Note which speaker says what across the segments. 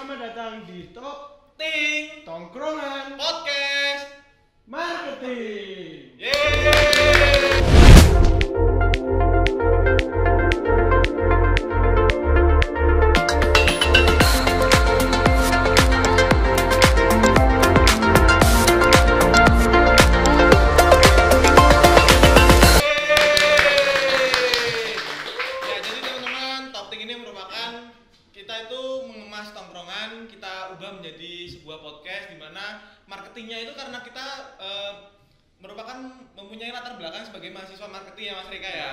Speaker 1: Selamat datang di Top
Speaker 2: Ting
Speaker 1: Tongkrongan
Speaker 2: Podcast.
Speaker 1: Marketing.
Speaker 2: Ya, jadi teman-teman, Top Ting ini merupakan kita itu mengemas tongkrongan, kita ubah menjadi sebuah podcast di mana marketingnya itu karena kita merupakan mempunyai latar belakang sebagai mahasiswa marketing ya Mas Rika ya.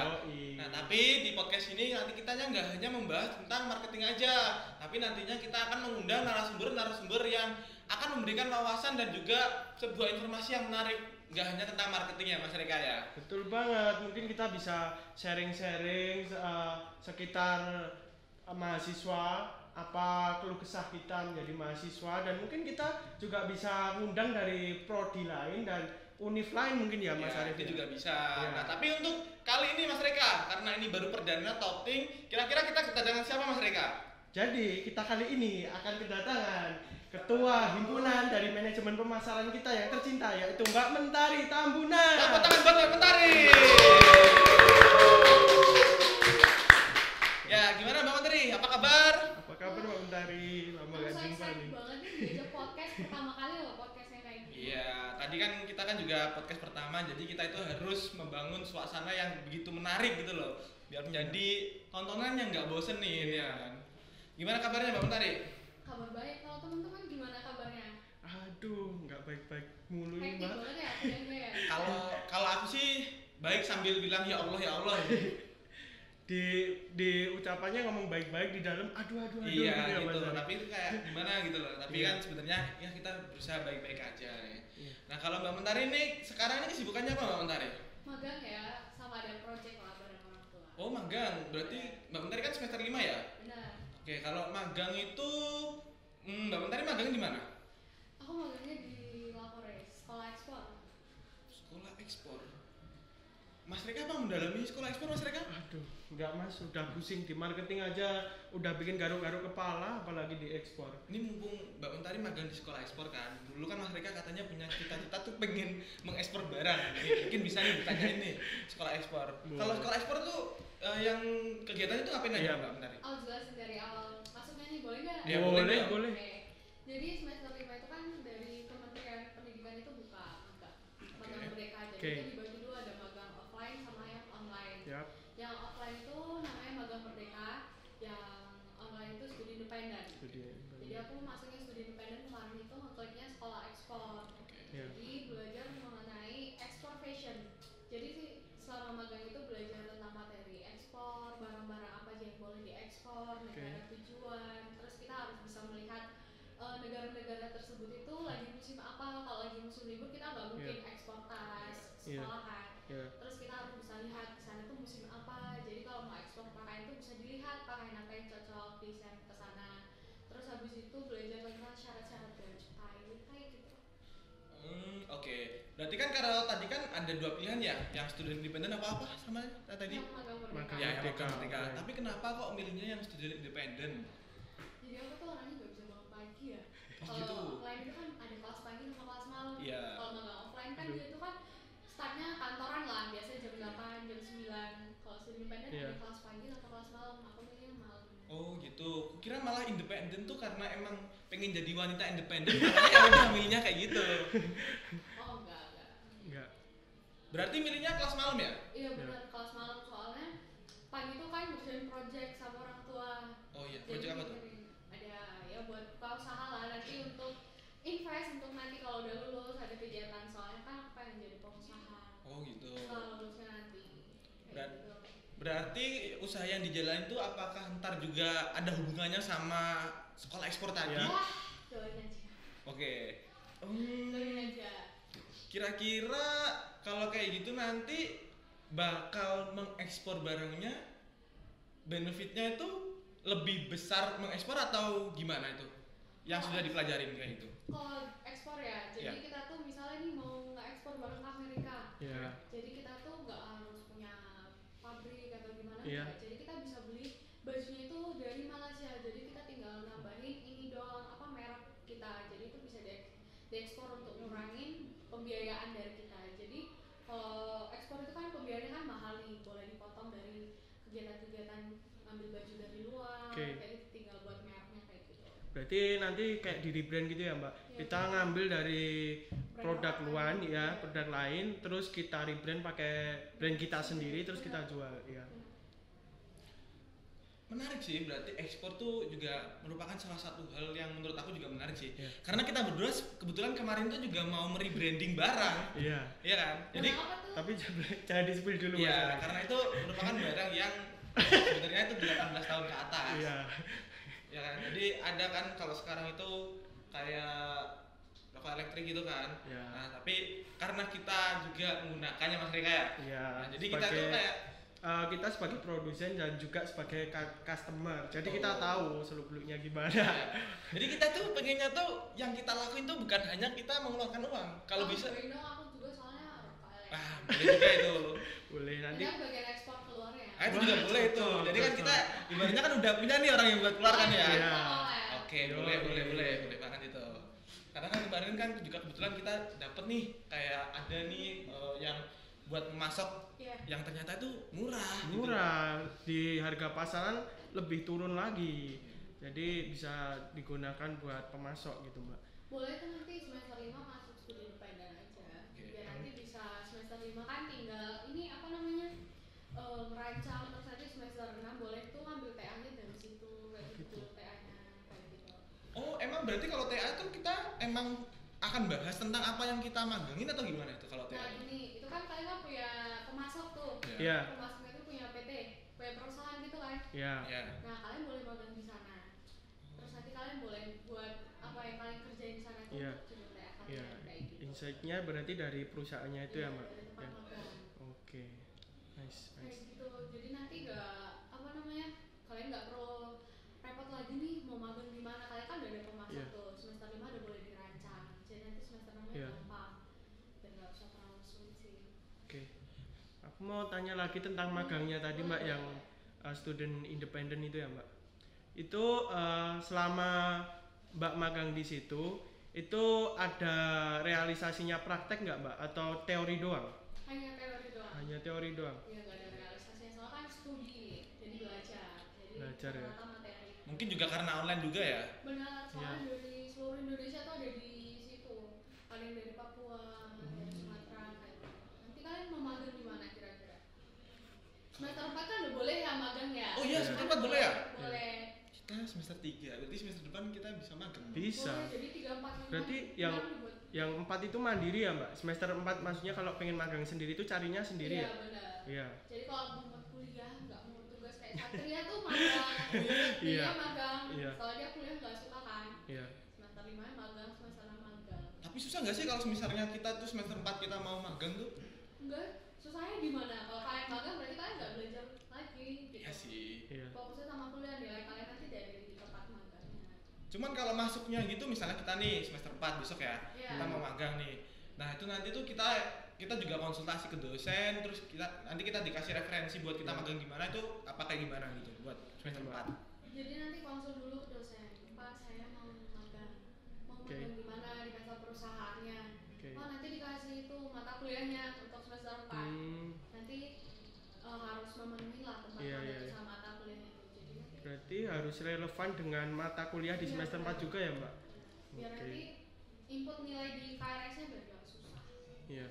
Speaker 2: Nah, tapi di podcast ini nanti kita nggak hanya membahas tentang marketing aja, tapi nantinya kita akan mengundang narasumber yang akan memberikan wawasan dan juga sebuah informasi yang menarik, nggak hanya tentang marketing ya Mas Rika ya.
Speaker 1: Betul banget. Mungkin kita bisa sharing-sharing sekitar mahasiswa, apa keluh kesah kita menjadi mahasiswa, dan mungkin kita juga bisa ngundang dari prodi lain dan univ lain mungkin ya Mas Arif.
Speaker 2: Itu juga bisa.
Speaker 1: Ya.
Speaker 2: Nah, tapi untuk kali ini Mas Reka, karena ini baru perdana Top Ting, kira-kira kita kedatangan siapa Mas Reka?
Speaker 1: Jadi kita kali ini akan kedatangan Ketua Himpunan dari Manajemen Pemasaran kita yang tercinta, yaitu Mbak Mentari Tambunan.
Speaker 2: Tepuk tangan buat Mbak Mentari. Ya, gimana Mbak Mentari? Apa kabar?
Speaker 1: Apa kabar Mbak Mentari? Lama gak
Speaker 3: Saya
Speaker 1: jumpa nih.
Speaker 3: excited banget nih diajak podcast pertama kali loh podcastnya kayak gini.
Speaker 2: Iya, tadi kan kita kan juga podcast pertama, jadi kita itu harus membangun suasana yang begitu menarik gitu loh, biar menjadi tontonan yang nggak bosen nih, ya kan? Gimana kabarnya Mbak Mentari?
Speaker 3: Kabar baik, kalau teman-teman gimana kabarnya?
Speaker 1: Aduh, nggak baik-baik mulu ini
Speaker 3: Hektik
Speaker 1: Mbak.
Speaker 3: banget ya kerjanya ya.
Speaker 2: Kalau aku sih baik sambil bilang ya Allah ya Allah.
Speaker 1: Di ucapannya ngomong baik-baik, di dalam aduh
Speaker 2: Iya
Speaker 1: ya,
Speaker 2: gitu
Speaker 1: Mas
Speaker 2: loh,
Speaker 1: Arif.
Speaker 2: tapi itu kayak gimana gitu loh. Tapi
Speaker 1: Iya.
Speaker 2: kan sebenarnya ya kita berusaha baik-baik aja ya.
Speaker 1: Iya.
Speaker 2: Nah, kalau Mbak Mentari ini sekarang ini kesibukannya apa Mbak Mentari?
Speaker 3: Magang ya, sama ada project lah bareng orang tua.
Speaker 2: Oh, magang. Berarti Mbak Mentari kan semester 5 ya?
Speaker 3: Benar.
Speaker 2: Oke, kalau magang itu Mbak Mentari magangnya di mana?
Speaker 3: Aku magangnya di Lapores, sekolah ekspor.
Speaker 2: Sekolah ekspor. Mas Reka apa mendalami sekolah ekspor Mas Reka?
Speaker 1: Aduh, nggak Mas, udah pusing di marketing aja, udah bikin garuk-garuk kepala, apalagi di ekspor.
Speaker 2: Ini mumpung Mbak Mentari magang di sekolah ekspor kan. Dulu kan Mas Reka katanya punya cita-cita tuh pengen mengekspor barang. Ini mungkin bisa nih ditanyain nih sekolah ekspor.
Speaker 1: Boleh.
Speaker 2: Kalau sekolah ekspor tuh yang kegiatannya tuh ngapain aja
Speaker 1: Iya.
Speaker 2: Mbak Mentari?
Speaker 3: Aku jelasin dari awal masuknya nih, boleh nggak?
Speaker 2: Ya, boleh dong.
Speaker 1: boleh.
Speaker 3: Oke. Jadi semester 5 itu kan dari Kementerian Pendidikan itu buka magang merdeka. Jadi
Speaker 1: Oke.
Speaker 3: itu dibagi dulu, ada magang offline sama yang online.
Speaker 1: Yap.
Speaker 3: Yang offline itu namanya magang merdeka, yang online itu studi independen. Jadi aku masuknya studi independen kemarin itu ngekliknya sekolah ekspor.
Speaker 1: Ya.
Speaker 3: Jadi belajar mengenai ekspor fashion. Jadi sih selama magang itu belajar tentang materi ekspor, barang-barang apa aja yang boleh diekspor, negara tujuan. Terus kita harus bisa melihat negara-negara tersebut itu lagi musim apa. Kalau lagi musim libur kita nggak mungkin ekspor tas sekolah kan.
Speaker 1: Ya.
Speaker 3: Terus kita harus bisa lihat di sana tuh musim apa. Jadi kalau mau ekspor pakaian itu bisa dilihat pakaian apa yang cocok desain ke sana. Terus habis itu belajar tentang syarat-syarat bea cukai kayak gitu.
Speaker 2: Oke. Berarti kan kalau tadi kan ada dua pilihan ya, yang student independen apa sama tadi?
Speaker 3: Yang magang merdeka.
Speaker 1: Magang
Speaker 2: Ya, yang
Speaker 1: merdeka.
Speaker 2: magang merdeka. Tapi kenapa kok milihnya yang student independen?
Speaker 3: Jadi aku tuh orangnya nggak bisa bangun pagi ya.
Speaker 2: Oh,
Speaker 3: Kalau
Speaker 2: gitu.
Speaker 3: offline itu kan ada kelas pagi sama kelas malam.
Speaker 2: Iya.
Speaker 3: Kalau magang offline kan dia itu kan startnya kantoran lah, biasanya jam 8, jam 9. Kalau studi independen
Speaker 1: Iya.
Speaker 3: ada kelas pagi atau kelas malam. Aku milihnya malam.
Speaker 2: Oh gitu. Kukira malah independen tuh karena emang pengen jadi wanita independen, makanya ya udah milihnya kayak gitu.
Speaker 3: Oh enggak.
Speaker 1: Enggak.
Speaker 2: Berarti milihnya kelas malam ya?
Speaker 3: Iya benar, kelas malam soalnya pagi itu kan ngerjain project sama orang tua.
Speaker 2: Oh iya,
Speaker 3: Jadi
Speaker 2: project apa tuh?
Speaker 3: ada ya buat buka usaha lah nanti untuk invest, untuk nanti kalau udah lulus ada kegiatan, soalnya kan aku pengen jadi pengusaha
Speaker 2: Oh gitu.
Speaker 3: setelah lulusnya nanti.
Speaker 2: Berat-
Speaker 3: Kayak gitu.
Speaker 2: Berarti usaha yang dijalanin tuh apakah ntar juga ada hubungannya sama sekolah ekspor tadi?
Speaker 1: Ya.
Speaker 3: Wah, doain aja.
Speaker 2: Oke.
Speaker 3: Doain aja.
Speaker 2: Kira-kira kalau kayak gitu nanti bakal mengekspor barangnya, benefitnya itu lebih besar mengekspor atau gimana itu? Yang sudah dipelajarin kayak gitu.
Speaker 3: Kalau ekspor ya, jadi
Speaker 2: Ya.
Speaker 3: kita tuh misalnya nih mau nge-ekspor barang ke Amerika.
Speaker 1: Ya.
Speaker 3: Jadi kita tuh nggak harus punya pabrik atau gimana,
Speaker 1: Iya.
Speaker 3: enggak. Jadi kita bisa beli bajunya itu dari Malaysia. Jadi kita tinggal nambahin ini doang pembiayaan dari kita. Jadi kalau ekspor itu kan pembiayaannya kan mahal nih, boleh dipotong dari kegiatan-kegiatan ngambil baju dari luar, kayak gitu, tinggal buat mereknya kayak gitu.
Speaker 1: Berarti nanti kayak di rebrand gitu ya Mbak?
Speaker 3: Ya,
Speaker 1: Kita ngambil dari produk
Speaker 3: lain.
Speaker 1: luar ya,
Speaker 3: Ya.
Speaker 1: produk lain, terus kita rebrand pakai brand kita sendiri, terus kita jual ya.
Speaker 2: Menarik sih, berarti ekspor tuh juga merupakan salah satu hal yang menurut aku juga menarik sih.
Speaker 1: Iya.
Speaker 2: Karena kita berdua kebetulan kemarin tuh juga mau merebranding barang.
Speaker 1: Iya.
Speaker 2: Iya kan? Jadi
Speaker 3: Kenapa tuh?
Speaker 1: Tapi jangan di-spill dulu
Speaker 2: iya,
Speaker 1: masalahnya.
Speaker 2: karena itu merupakan barang yang sebenarnya itu 18 tahun ke atas.
Speaker 1: Iya.
Speaker 2: Ya kan? Jadi ada kan kalau sekarang itu kayak rokok elektrik gitu kan.
Speaker 1: Iya.
Speaker 2: Nah, tapi karena kita juga menggunakannya Mas Rika ya.
Speaker 1: Iya.
Speaker 2: Nah, jadi kita tuh kayak
Speaker 1: kita sebagai produsen dan juga sebagai customer, jadi kita
Speaker 2: Oh.
Speaker 1: tahu seluk-beluknya gimana.
Speaker 2: ya. Jadi kita tuh pengennya tuh yang kita lakuin tuh bukan hanya kita mengeluarkan uang. Kalau bisa
Speaker 3: Join dong, aku juga soalnya rokok elektrik.
Speaker 2: boleh juga itu.
Speaker 1: Boleh nanti.
Speaker 3: Ini kan bagian ekspor keluar ya.
Speaker 2: Itu
Speaker 1: Wah,
Speaker 2: juga boleh itu.
Speaker 1: cocok,
Speaker 2: Jadi kan
Speaker 1: cocok.
Speaker 2: kita ibaratnya kan udah punya nih orang yang buat keluar kan ya.
Speaker 1: Iya.
Speaker 2: Oke,
Speaker 1: Yo,
Speaker 2: boleh
Speaker 1: iya.
Speaker 2: banget itu. Karena kan kemarin kan juga kebetulan kita dapet nih kayak ada nih yang buat memasok
Speaker 3: Iya.
Speaker 2: yang ternyata itu murah.
Speaker 1: Murah, di harga pasaran lebih turun lagi. Jadi bisa digunakan buat pemasok gitu, Mbak.
Speaker 3: Boleh tuh nanti semester 5 masuk studi independen aja.
Speaker 2: Oke.
Speaker 3: Biar nanti bisa semester 5 kan tinggal ini apa namanya? Merancang, terus nanti semester 6 boleh tuh ngambil TA-nya dari situ, kayak gitu, TA-nya kayak gitu.
Speaker 2: Oh, emang berarti kalau TA itu kita emang akan bahas tentang apa yang kita magangin atau gimana itu kalau TA?
Speaker 3: Nah ini, itu kan kalian kan punya pemasok tuh.
Speaker 1: Iya.
Speaker 3: Pemasoknya itu punya PT, punya perusahaan gitu kan.
Speaker 1: Ya.
Speaker 2: Ya.
Speaker 3: Nah kalian boleh magang di sana. Terus nanti kalian boleh buat apa yang kalian kerjain di sana itu
Speaker 1: Iya.
Speaker 3: coba TA
Speaker 1: Ya.
Speaker 3: kalian kayak gitu.
Speaker 1: Insight-nya berarti dari perusahaannya itu
Speaker 3: Iya,
Speaker 1: ya, Mbak.
Speaker 3: dari tempat
Speaker 1: Ya.
Speaker 3: magang.
Speaker 1: Oke. Nice,
Speaker 3: Kayak
Speaker 1: nice.
Speaker 3: gitu, jadi nanti nggak apa namanya, kalian nggak perlu repot lagi nih mau magang di mana, kalian kan udah ada pemasok
Speaker 1: Iya.
Speaker 3: tuh, semester 5 udah boleh dirancang, jadi nanti semester 6
Speaker 1: Iya.
Speaker 3: gampang dan nggak usah terlalu sulit sih.
Speaker 1: Oke. Aku mau tanya lagi tentang magangnya tadi, Mbak, yang student independent itu ya, Mbak. Itu selama Mbak magang di situ, itu ada realisasinya praktek nggak, Mbak? Atau teori doang?
Speaker 3: Hanya teori doang.
Speaker 1: Hanya teori doang.
Speaker 3: Iya, nggak ada realisasinya, soalnya kan studi, jadi belajar, jadi
Speaker 1: Belajar ya.
Speaker 3: rata-rata materi.
Speaker 2: Mungkin juga karena online juga ya.
Speaker 3: Benar, soalnya
Speaker 1: Iya.
Speaker 3: dari seluruh Indonesia tuh ada di situ, ada yang dari Papua, dari Sumatera, kayak gitu. Nanti kalian mau magang di mana kira-kira? Semester 4 kan udah boleh ya magang ya?
Speaker 2: Oh iya,
Speaker 1: Iya.
Speaker 2: semester 4 boleh ya?
Speaker 3: Boleh.
Speaker 2: Kita semester 3, berarti semester depan kita bisa magang.
Speaker 1: Bisa.
Speaker 3: Boleh, jadi 3, 4, 5.
Speaker 1: Berarti yang 4 itu mandiri ya, Mbak? Semester 4 maksudnya kalau pengen magang sendiri itu carinya sendiri
Speaker 3: iya,
Speaker 1: ya?
Speaker 3: benar.
Speaker 1: Iya.
Speaker 3: Jadi kalau mau kuliah nggak mau tugas kayak Satria tuh magang.
Speaker 1: Iya.
Speaker 3: Dia magang.
Speaker 1: Iya.
Speaker 3: Soalnya dia kuliah nggak suka kan.
Speaker 1: Iya.
Speaker 3: Semester 5 magang, semester 6 magang.
Speaker 2: Tapi susah nggak sih kalau misalnya kita tuh semester 4 kita mau magang tuh?
Speaker 3: Enggak, susahnya di mana? Kalau kalian magang berarti kalian nggak belajar lagi. Gitu.
Speaker 2: Iya sih.
Speaker 1: Iya.
Speaker 3: Fokusnya sama kuliah, nilai kalian nanti dari di tempat magangnya.
Speaker 2: Cuman kalau masuknya gitu misalnya kita nih semester 4 besok ya,
Speaker 3: Iya.
Speaker 2: kita mau magang nih. Nah, itu nanti tuh kita juga konsultasi ke dosen, terus nanti kita dikasih referensi buat kita magang di mana itu apa kayak gimana gitu buat semester 4.
Speaker 3: Jadi nanti konsul dulu ke dosen. Pak, saya mau magang. Mau
Speaker 1: Oke.
Speaker 3: magang di mana? Dikasih perusahaannya.
Speaker 1: Oke.
Speaker 3: Oh, nanti dikasih itu mata kuliahnya untuk semester 4. Nanti harus memenuhi lah tempat
Speaker 1: Iya,
Speaker 3: magang
Speaker 1: iya,
Speaker 3: itu
Speaker 1: iya.
Speaker 3: sama mata kuliahnya itu. Jadi nanti
Speaker 1: Berarti harus relevan dengan mata kuliah di
Speaker 3: Iya,
Speaker 1: semester 4 juga ya, Mbak?
Speaker 3: biar
Speaker 1: Oke.
Speaker 3: nanti input nilai di KRS-nya biar gak susah.
Speaker 1: Iya.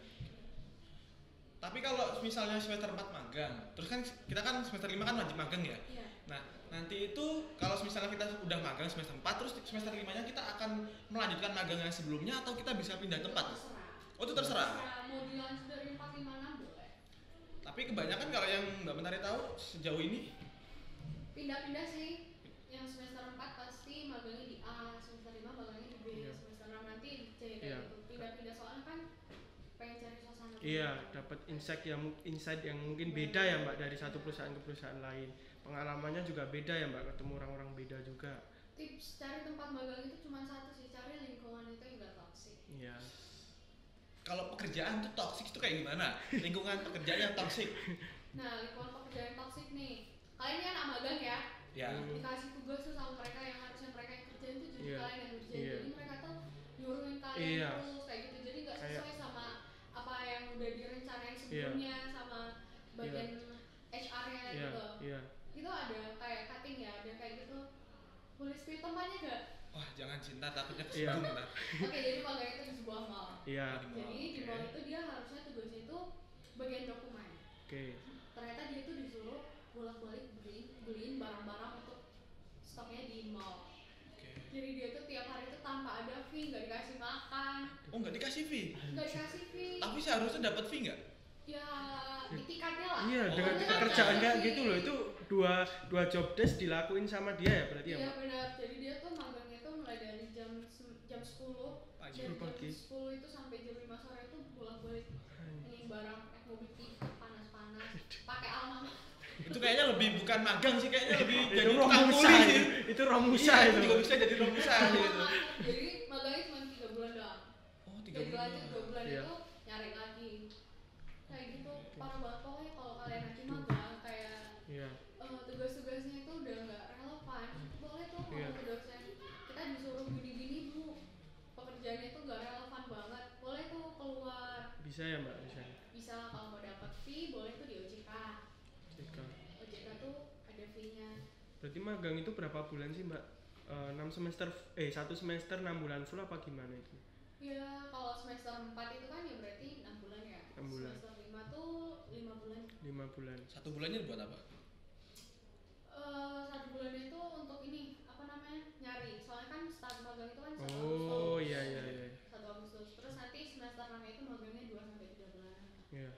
Speaker 2: Tapi kalau misalnya semester 4 magang, terus kan kita kan semester 5 kan wajib magang ya.
Speaker 3: Iya.
Speaker 2: Nah, nanti itu kalau misalnya kita udah magang semester 4 terus semester 5-nya kita akan melanjutkan magang yang sebelumnya atau kita bisa pindah tempat?
Speaker 3: Terserah.
Speaker 2: Oh, itu terserah.
Speaker 3: Mau dilanjut dari 4, 5, 6 boleh.
Speaker 2: Tapi kebanyakan kalau yang Mbak Mentari tahu sejauh ini
Speaker 3: Pindah-pindah sih. Yang semester 4 pasti magangnya di A, semester 5 magangnya di B,
Speaker 1: Iya.
Speaker 3: semester 6 nanti di C kayak
Speaker 1: Iya.
Speaker 3: gitu. Pindah-pindah soalnya kan pengen cari suasana.
Speaker 1: Iya, dapat insight yang mungkin beda ya, Mbak, dari satu perusahaan ke perusahaan lain. Pengalamannya juga beda ya, Mbak, ketemu orang-orang beda juga.
Speaker 3: Tips cari tempat magang itu cuma satu sih, cari lingkungan itu yang gak toksik.
Speaker 1: Iya.
Speaker 2: kalau pekerjaan tuh toksik itu kayak gimana? Lingkungan pekerjaan yang toksik.
Speaker 3: Nah, lingkungan pekerjaan toksik nih. Kalian ini anak magang ya?
Speaker 2: Ya.
Speaker 3: Dikasih tugas tuh sama mereka yang harusnya mereka yang kerjain tuh jadi
Speaker 1: Iya.
Speaker 3: kalian yang ngerjain.
Speaker 1: Iya.
Speaker 3: Jadi mereka tuh nyuruhin kalian
Speaker 1: Iya.
Speaker 3: terus kayak gitu. Jadi nggak
Speaker 1: Kayak-
Speaker 3: sesuai sama
Speaker 2: sih, ntar takutnya
Speaker 1: Iya.
Speaker 2: kesinggung ntar.
Speaker 3: Oke, jadi magang itu di sebuah mall.
Speaker 1: Iya.
Speaker 3: Jadi di
Speaker 2: Oke.
Speaker 3: mall itu dia harusnya tugasnya itu bagian dokumen.
Speaker 1: Oke.
Speaker 3: Ternyata dia tuh disuruh bolak-balik beliin barang-barang untuk stoknya di mall.
Speaker 2: Oke.
Speaker 3: Jadi dia tuh tiap hari itu tanpa ada fee, nggak dikasih makan,
Speaker 2: Oh nggak dikasih fee,
Speaker 3: nggak dikasih fee.
Speaker 2: tapi seharusnya dapat fee nggak?
Speaker 3: Ya itikadnya lah.
Speaker 1: Iya,
Speaker 2: Oh,
Speaker 1: dengan
Speaker 2: iya.
Speaker 1: pekerjaan kayak gitu loh, itu dua job desk dilakuin sama dia ya berarti ya,
Speaker 3: Iya
Speaker 1: Mbak?
Speaker 3: benar. Jadi dia tuh magangnya tuh mulai dari jam 10
Speaker 2: Pagi.
Speaker 3: dan jam
Speaker 1: Pagi.
Speaker 3: 10 itu sampai jam 5 sore itu bolak-balik ini barang mobil tingkat panas-panas pakai almamah.
Speaker 2: Itu kayaknya lebih bukan magang sih, kayaknya lebih
Speaker 1: Itu
Speaker 2: jadi tukang
Speaker 1: Romusa
Speaker 2: kuli
Speaker 1: itu.
Speaker 2: sih.
Speaker 1: Itu Romusa
Speaker 2: Iya,
Speaker 1: itu.
Speaker 2: juga bisa jadi romusa gitu.
Speaker 3: Jadi magangnya cuma 3 bulan doang.
Speaker 2: Oh 3
Speaker 3: Jadi
Speaker 2: bulan.
Speaker 3: lanjut 2 bulan
Speaker 1: Iya.
Speaker 3: itu nyari lagi. Kayak gitu parah banget pokoknya kalau kalian nanti magang kayak
Speaker 1: Iya.
Speaker 3: tugas-tugasnya itu udah nggak relevan. Boleh tuh
Speaker 1: Iya.
Speaker 3: kalau tugasnya kita disuruh gini-gini bu, pekerjaannya itu nggak relevan banget. Boleh tuh keluar.
Speaker 1: Bisa ya, Mbak? Bisa.
Speaker 3: Bisa kalau mau dapat fee boleh tuh di OJK.
Speaker 1: Jika.
Speaker 3: OJK tuh ada fee-nya.
Speaker 1: Berarti magang itu berapa bulan sih, Mbak? 6 semester 1 semester 6 bulan full apa gimana itu?
Speaker 3: Ya kalau semester 4 itu kan ya berarti 6 bulan ya.
Speaker 1: 6 bulan.
Speaker 3: Semester 5 tuh 5 bulan.
Speaker 1: 5 bulan.
Speaker 2: 1 bulannya buat apa?
Speaker 3: 1 bulannya itu untuk ini apa namanya nyari. Soalnya kan start magang itu kan 1
Speaker 1: Oh,
Speaker 3: Agustus.
Speaker 1: iya iya iya.
Speaker 3: 1 Agustus. Terus nanti semester 6 itu magangnya 2 sampai 3 bulan.
Speaker 1: Iya.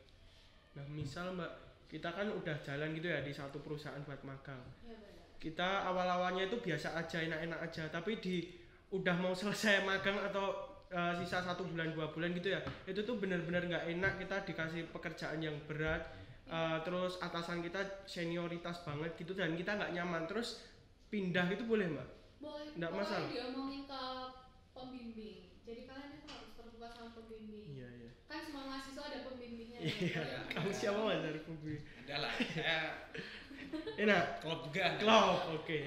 Speaker 1: Nah, misal Mbak, kita kan udah jalan gitu ya di satu perusahaan buat magang.
Speaker 3: Iya benar.
Speaker 1: Kita awal-awalnya itu biasa aja, enak-enak aja, tapi udah mau selesai magang atau sisa 1 bulan 2 bulan gitu ya, itu tuh benar-benar nggak enak, kita dikasih pekerjaan yang berat, terus atasan kita senioritas banget gitu dan kita nggak nyaman, terus pindah gitu boleh Mbak?
Speaker 3: Boleh.
Speaker 1: Nggak
Speaker 3: Pokoknya
Speaker 1: masalah.
Speaker 3: diomongin ke pembimbing. Jadi kalian itu harus terbuka sama pembimbing.
Speaker 1: Iya iya.
Speaker 3: Kan semua mahasiswa ada pembimbingnya. ya.
Speaker 1: Iya.
Speaker 2: Iya.
Speaker 1: Kamu siapa Mas dari pembimbing?
Speaker 2: Ada lah, saya
Speaker 1: Enak.
Speaker 2: klub juga.
Speaker 1: Klop, oke.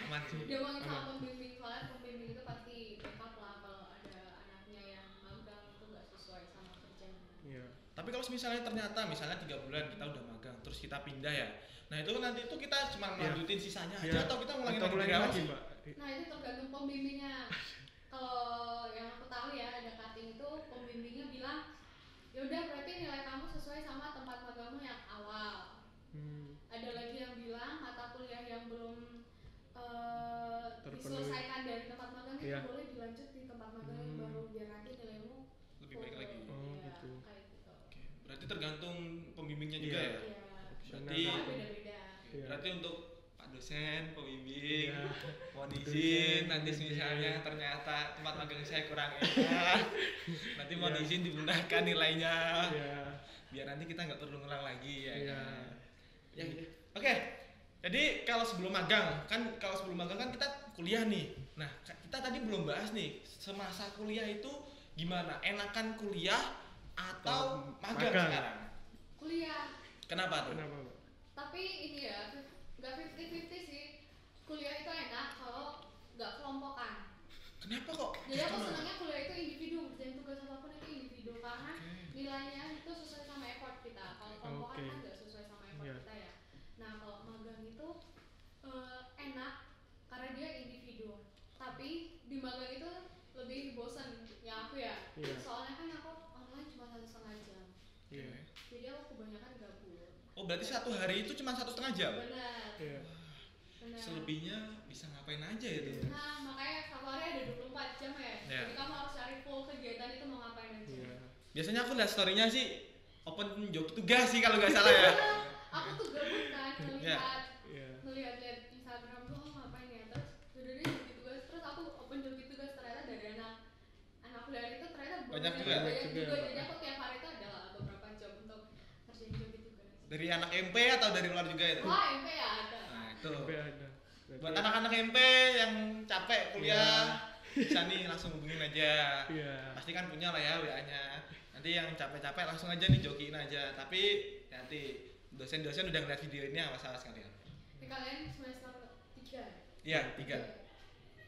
Speaker 2: Aman sih.
Speaker 3: Diomongin sama
Speaker 1: Aman.
Speaker 3: pembimbing soalnya pembimbing itu pasti backup lah kalau ada anaknya yang magang itu nggak sesuai sama kerjaan.
Speaker 1: Iya.
Speaker 2: Tapi kalau misalnya ternyata misalnya 3 bulan kita udah magang, terus kita pindah ya. Nah itu kan nanti itu kita cuma
Speaker 1: Iya.
Speaker 2: lanjutin sisanya aja
Speaker 1: Iya.
Speaker 2: atau kita ngulangin
Speaker 1: Atau
Speaker 2: lagi
Speaker 1: mulai
Speaker 2: dari awal
Speaker 1: lagi
Speaker 2: sih?
Speaker 1: Mbak?
Speaker 3: Nah itu tergantung pembimbingnya. Kalau yang aku tahu ya ada cutting itu pembimbingnya bilang ya udah berarti nilai kamu sesuai sama tempat magangmu yang awal. Ada lagi yang bilang mata kuliah yang belum
Speaker 1: Terpenuhi.
Speaker 3: diselesaikan dari tempat magang itu
Speaker 1: Iya.
Speaker 3: boleh dilanjut di tempat magang yang baru biar nanti nilaimu
Speaker 2: Lebih baik lagi.
Speaker 1: Oh,
Speaker 3: Iya,
Speaker 1: gitu.
Speaker 3: kayak gitu.
Speaker 2: Oke, berarti tergantung pembimbingnya juga
Speaker 1: Iya.
Speaker 2: ya.
Speaker 3: Iya.
Speaker 2: Berarti
Speaker 3: Karena beda-beda.
Speaker 1: Iya.
Speaker 2: berarti untuk Pak dosen, pembimbing,
Speaker 1: Iya.
Speaker 2: mohon
Speaker 1: Dosen,
Speaker 2: izin nanti
Speaker 1: pembimbing.
Speaker 2: misalnya ternyata tempat magang saya kurang enak, nanti mohon
Speaker 1: Iya.
Speaker 2: izin dimudahkan nilainya,
Speaker 1: Iya.
Speaker 2: biar nanti kita nggak perlu ngulang lagi ya.
Speaker 1: Iya.
Speaker 2: kan? Ya, oke. Jadi kalau sebelum magang kan kita kuliah nih. Nah kita tadi belum bahas nih semasa kuliah itu gimana? Enakan kuliah atau magang
Speaker 1: magang.
Speaker 2: sekarang?
Speaker 3: Kuliah.
Speaker 2: Kenapa tuh?
Speaker 1: Kenapa Mbak?
Speaker 3: Tapi ini ya nggak 50-50 sih. Kuliah itu enak kalau nggak kelompokan.
Speaker 2: Kenapa kok?
Speaker 3: Jadi aku
Speaker 2: Justru
Speaker 3: senangnya kuliah itu individu, dan tugas apapun itu individu karena
Speaker 2: Oke.
Speaker 3: nilainya itu sesuai sama effort kita. Kalau kelompokan
Speaker 1: Oke.
Speaker 3: kan nggak sesuai sama effort
Speaker 1: Iya.
Speaker 3: kita ya. Nah kalau magang itu enak karena dia individu. Tapi di magang itu lebih bosan ya aku ya.
Speaker 1: Iya.
Speaker 3: Soalnya kan aku online cuma 1,5 jam.
Speaker 1: Iya.
Speaker 3: Jadi aku kebanyakan gabut.
Speaker 2: Oh berarti satu hari itu cuma 1,5 jam?
Speaker 3: Benar.
Speaker 1: Iya.
Speaker 3: Benar.
Speaker 2: Selebihnya bisa ngapain aja itu?
Speaker 3: Nah makanya satu hari ada 24 jam ya.
Speaker 2: Iya.
Speaker 3: Jadi kamu harus cari full kegiatan itu mau ngapain aja.
Speaker 1: Iya.
Speaker 2: Biasanya aku lihat story-nya sih open job tugas sih kalau nggak salah ya.
Speaker 3: Aku tuh gabut kan
Speaker 2: Iya.
Speaker 1: Iya.
Speaker 3: ngelihat Instagram tuh oh ngapain ya terus udah deh joki tugas terus aku open joki tugas ternyata dari anak kuliah itu ternyata
Speaker 2: Banyak juga.
Speaker 3: banyak
Speaker 1: Banyak
Speaker 3: juga
Speaker 1: juga,
Speaker 3: jadi
Speaker 1: Pak.
Speaker 3: aku tiap hari tuh ada lah beberapa job untuk kerjain joki tugas.
Speaker 2: Dari anak MP atau dari luar juga itu?
Speaker 3: Wah MP ya ada.
Speaker 2: Nah itu.
Speaker 1: Sampai ada.
Speaker 2: Buat anak-anak MP yang capek kuliah, bisa nih langsung hubungin aja.
Speaker 1: Iya.
Speaker 2: Pasti kan punya lah ya WA-nya. Nanti yang capek-capek langsung aja nih jokiin aja. Tapi nanti dosen-dosen udah ngeliat video ini awas-awas kalian.
Speaker 3: Ini kalian semester 3
Speaker 2: Iya, 3.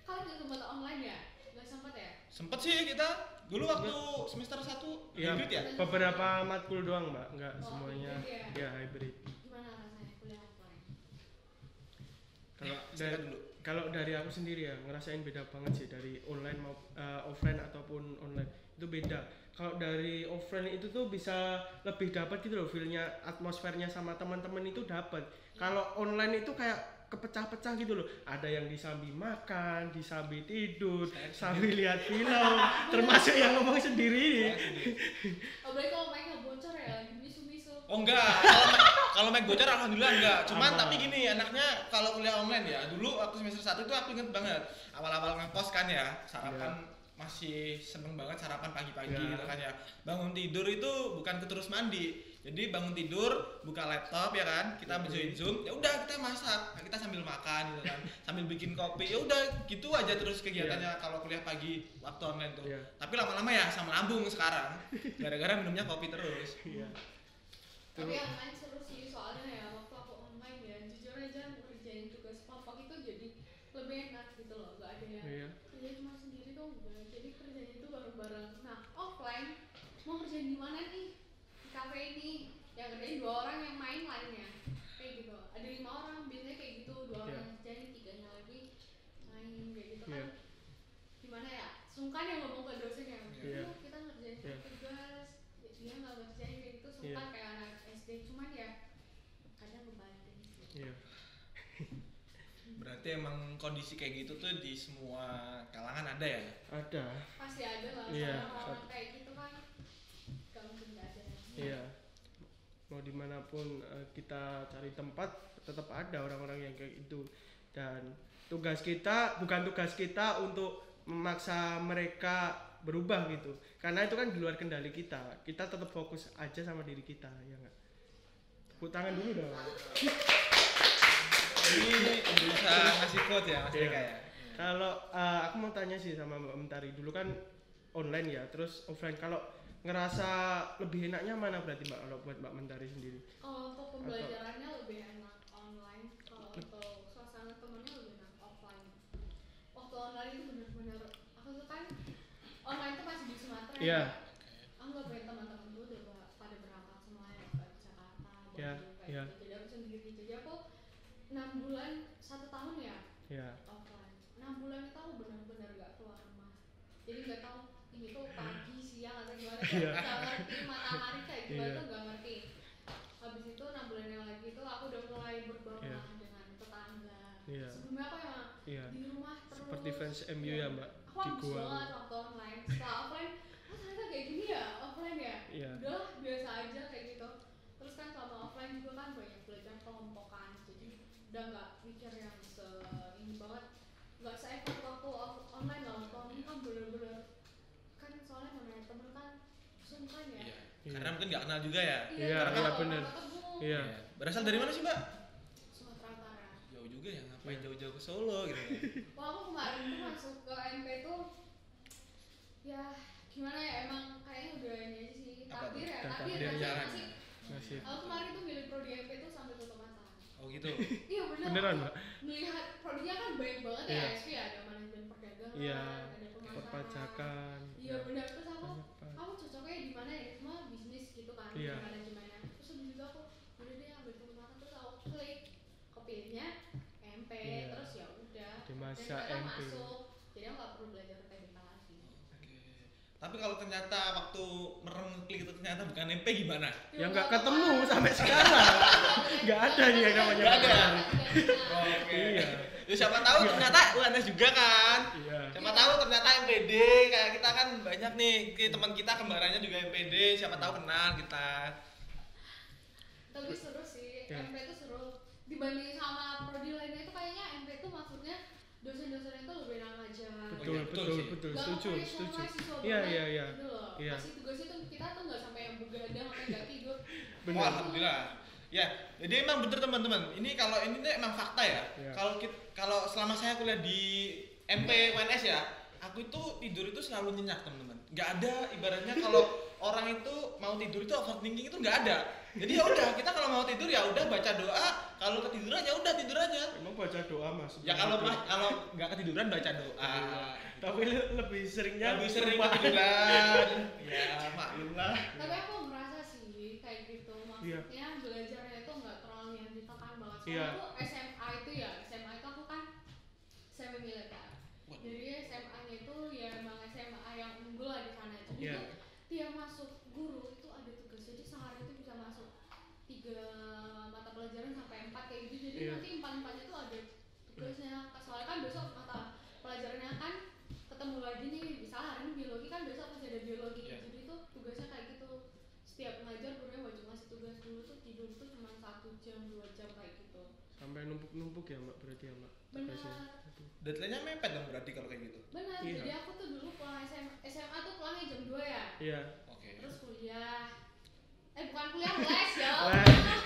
Speaker 3: kalian nggak sempat online ya nggak sempat ya
Speaker 2: Sempet sih kita dulu waktu semester 1
Speaker 1: Iya.
Speaker 2: hybrid ya.
Speaker 1: Beberapa matkul doang Mbak, nggak
Speaker 3: Oh,
Speaker 1: semuanya.
Speaker 3: hybrid
Speaker 1: Iya hybrid.
Speaker 3: gimana rasanya kuliah offline?
Speaker 1: Kalau
Speaker 2: Silakan
Speaker 1: dari
Speaker 2: dulu.
Speaker 1: Kalau dari aku sendiri ya ngerasain beda banget sih dari online mau offline ataupun online itu beda. Kalau dari offline itu tuh bisa lebih dapat gitu loh feelnya, atmosfernya sama teman-teman itu dapat. Kalau online itu kayak kepecah-pecah gitu loh. Ada yang disambi makan, disambi tidur, sambil lihat film, termasuk yang ngomong sendiri.
Speaker 3: Apalagi kalau mic-nya bocor ya lagi misu-misu.
Speaker 2: Oh enggak, kalau mic bocor alhamdulillah enggak. Cuman
Speaker 1: Aman.
Speaker 2: tapi gini, enaknya kalau kuliah online ya. Dulu waktu semester 1 itu aku inget banget. Awal-awal ngekos kan ya, sarapan masih seneng banget sarapan pagi-pagi
Speaker 1: Iya.
Speaker 2: gitu kan ya. Bangun tidur itu bukan terus mandi. Jadi bangun tidur, buka laptop ya kan, kita join Zoom, ya udah kita masak, kita sambil makan gitu kan, sambil bikin kopi, ya udah gitu aja terus kegiatannya kalau kuliah pagi waktu online tuh.
Speaker 1: Iya.
Speaker 2: Tapi lama-lama ya sama lambung sekarang, gara-gara minumnya kopi terus.
Speaker 1: Iya.
Speaker 3: Tapi online seru sih soalnya ya waktu aku online ya jujur aja ngerjain tugas pokok itu jadi lebih enak gitu loh, gak ada yang
Speaker 1: Iya.
Speaker 3: kerja cuma sendiri tuh enggak, jadi kerjanya itu bareng-bareng. Nah offline mau kerjain di mana nih, di cafe ini yang kerjain 2 orang yang main lainnya kayak gitu, ada 5 orang biasanya kayak gitu, 2 orang yang kerjain, 3-nya lagi main kayak gitu kan. Gimana ya, sungkan yang ngomong ke dosen ya, yuk kita ngerjain tugas, dia nggak ngerjain kayak gitu, sungkan kayak anak SD, cuman ya kadang ngebanting.
Speaker 1: Iya.
Speaker 2: Berarti emang kondisi kayak gitu tuh di semua kalangan ada ya?
Speaker 1: Ada.
Speaker 3: Pasti ada lah,
Speaker 1: Iya.
Speaker 3: orang-orang kayak gitu kan gak mungkin gak ada.
Speaker 1: Iya. Mau dimanapun kita cari tempat tetap ada orang-orang yang kayak itu, dan tugas kita bukan tugas kita untuk memaksa mereka berubah gitu, karena itu kan di luar kendali kita. Kita tetap fokus aja sama diri kita, ya nggak? Tepuk tangan dulu dong.
Speaker 2: Ini bisa ngasih quote ya Mas
Speaker 1: Iya.
Speaker 2: Eka ya?
Speaker 1: Kalau aku mau tanya sih sama Mbak Mentari, dulu kan online ya, terus offline. Kalau ngerasa lebih enaknya mana berarti Mbak, kalau buat Mbak Mentari sendiri?
Speaker 3: Kalau untuk pembelajarannya lebih enak online, kalau untuk suasana temennya lebih enak offline. Waktu online itu bener-bener, aku tuh kan online tuh masih di Sumatera
Speaker 1: Iya.
Speaker 3: ya. Aku gak pengen teman-teman gue udah pada berangkat semuanya ke Jakarta,
Speaker 1: Iya,
Speaker 3: Bandung kayak
Speaker 1: iya.
Speaker 3: gitu. Jadi aku sendiri, jadi aku 6 bulan 1 tahun ya
Speaker 1: Ya.
Speaker 3: offline. 6 bulan itu aku benar-benar gak keluar rumah, jadi nggak tahu ini tuh pagi siang atau gimana,
Speaker 1: Iya.
Speaker 3: nggak ngerti matahari kayak gimana
Speaker 1: Iya.
Speaker 3: tuh nggak ngerti. Habis itu 6 bulan yang lagi itu aku udah mulai berbaur
Speaker 1: Iya.
Speaker 3: lah dengan tetangga.
Speaker 1: Iya.
Speaker 3: Sebelumnya aku emang
Speaker 1: Iya.
Speaker 3: di rumah terus
Speaker 1: Seperti fans MU ya Mbak,
Speaker 3: aku
Speaker 1: di
Speaker 3: habis
Speaker 1: gua.
Speaker 3: banget waktu online. Setelah offline, oh ternyata kayak gini ya offline ya.
Speaker 1: Iya.
Speaker 3: Udah biasa aja kayak gitu. Terus kan selama offline juga kan banyak belajar kelompokan, jadi udah nggak mikir yang ini banget, nggak se-effort waktu online lah. Waktu online kan bener-bener kan soalnya namanya temen kan sungkan ya.
Speaker 2: Iya.
Speaker 1: Iya.
Speaker 2: Karena mungkin nggak kenal juga ya.
Speaker 1: Iya,
Speaker 3: karena
Speaker 1: iya,
Speaker 3: kalau
Speaker 1: bener.
Speaker 3: orang ketemu,
Speaker 1: Iya.
Speaker 2: Berasal dari mana sih Mbak?
Speaker 3: Sumatera Utara.
Speaker 2: Jauh juga ya, ngapain
Speaker 1: Iya.
Speaker 2: jauh-jauh ke Solo gitu ya?
Speaker 3: Wah aku kemarin tuh masuk ke MP tuh ya gimana ya, emang kayaknya udah ini aja sih,
Speaker 2: Apa
Speaker 3: takdir
Speaker 2: tuh?
Speaker 3: ya,
Speaker 1: Dan
Speaker 3: takdir
Speaker 1: takdir
Speaker 3: ya.
Speaker 2: jalan.
Speaker 3: Masih,
Speaker 1: Masih.
Speaker 3: aku kemarin tuh milih prodi MP tuh sampai tutup mata.
Speaker 2: Oh gitu.
Speaker 3: Iya bener.
Speaker 1: Beneran Mbak?
Speaker 3: Melihat prodinya kan banyak banget ya,
Speaker 1: Iya.
Speaker 3: SP ada manajemen perdagangan,
Speaker 1: Iya.
Speaker 3: ada pemasaran.
Speaker 1: Perpajakan.
Speaker 3: Iya bener, terus aku
Speaker 1: Banyak,
Speaker 3: cocoknya di mana ya, semua bisnis gitu kan,
Speaker 1: Iya.
Speaker 3: manajemennya. Terus habis itu aku udah deh ambil tutup mata, terus aku klik kepilihnya MP,
Speaker 1: Iya.
Speaker 3: terus ya udah.
Speaker 1: Di
Speaker 3: Dan
Speaker 1: masa
Speaker 3: ternyata
Speaker 1: MP.
Speaker 3: masuk, jadi aku nggak perlu belajar TBK lagi.
Speaker 2: Oke. Tapi kalau ternyata waktu merem klik itu ternyata bukan MP gimana?
Speaker 1: Ya nggak ketemu sampai sekarang. Nggak ada nih yang namanya
Speaker 2: Nggak ada.
Speaker 1: Oke. Iya.
Speaker 2: Ya siapa tahu ternyata UNS juga kan.
Speaker 1: Iya.
Speaker 2: Siapa tahu ternyata MPD, kayak kita kan banyak nih, teman kita kembarannya juga MPD, siapa tahu kenal kita.
Speaker 3: Tapi seru sih,
Speaker 1: Iya.
Speaker 3: MP itu seru dibanding sama prodi lainnya. Itu kayaknya MP itu maksudnya dosen-dosennya itu lebih enak ngajar.
Speaker 1: Betul,
Speaker 2: iya, betul
Speaker 1: betul,
Speaker 2: sih.
Speaker 1: betul.
Speaker 3: Nggak
Speaker 1: Setuju,
Speaker 3: nge-pressure
Speaker 1: setuju.
Speaker 3: mahasiswa
Speaker 1: Iya,
Speaker 3: banget
Speaker 1: iya, iya.
Speaker 3: gitu loh.
Speaker 1: Iya.
Speaker 3: Kasih tugas itu kita tuh nggak sampai yang begadang sampai nggak tidur.
Speaker 1: Bener.
Speaker 2: Wah, alhamdulillah. Ya, jadi emang bener teman-teman. Ini kalau ini tuh emang fakta ya.
Speaker 1: Iya.
Speaker 2: Kalau selama saya kuliah di MP UNS ya, aku itu tidur itu selalu nyenyak teman-teman. Nggak ada ibaratnya kalau orang itu mau tidur itu overthinking itu nggak ada. Jadi ya udah, kita kalau mau tidur ya udah baca doa, kalau ketiduran ya udah tidur aja.
Speaker 1: Emang baca doa Mas?
Speaker 2: Ya kalau nggak ketiduran baca doa.
Speaker 1: Tapi lebih seringnya
Speaker 2: Lebih sering
Speaker 1: lupa.
Speaker 2: ketiduran. Ya maklum lah.
Speaker 3: Tapi aku ngerasa sih kayak gitu,
Speaker 1: Iya.
Speaker 3: maksudnya belajarnya itu nggak terlalu yang ditekan banget.
Speaker 1: Iya.
Speaker 3: Soalnya aku SMA itu ya, SMA itu aku kan
Speaker 1: Iya.
Speaker 3: itu tiap masuk guru itu ada tugas, jadi sehari itu bisa masuk 3 mata pelajaran sampai 4 kayak gitu, jadi
Speaker 1: Iya.
Speaker 3: nanti 4-4-nya tuh ada tugasnya. Soalnya kan besok mata pelajarannya kan ketemu lagi nih, misalnya hari ini biologi kan besok masih ada biologi,
Speaker 2: Iya.
Speaker 3: jadi tuh tugasnya kayak gitu. Setiap ngajar gurunya wajib ngasih tugas. Dulu tuh tidur tuh cuma 1 jam 2 jam kayak gitu.
Speaker 1: Sampai numpuk-numpuk ya mbak berarti ya mbak.
Speaker 3: Benar.
Speaker 1: Tugasnya. Aduh.
Speaker 2: Deadline-nya mepet dong berarti kalau kayak gitu.
Speaker 3: Benar,
Speaker 1: Iya.
Speaker 3: jadi aku tuh dulu pulang SMA tuh pulangnya jam 2 ya.
Speaker 1: Iya.
Speaker 2: Oke.
Speaker 3: Terus kuliah. Bukan kuliah, les ya.
Speaker 1: Les.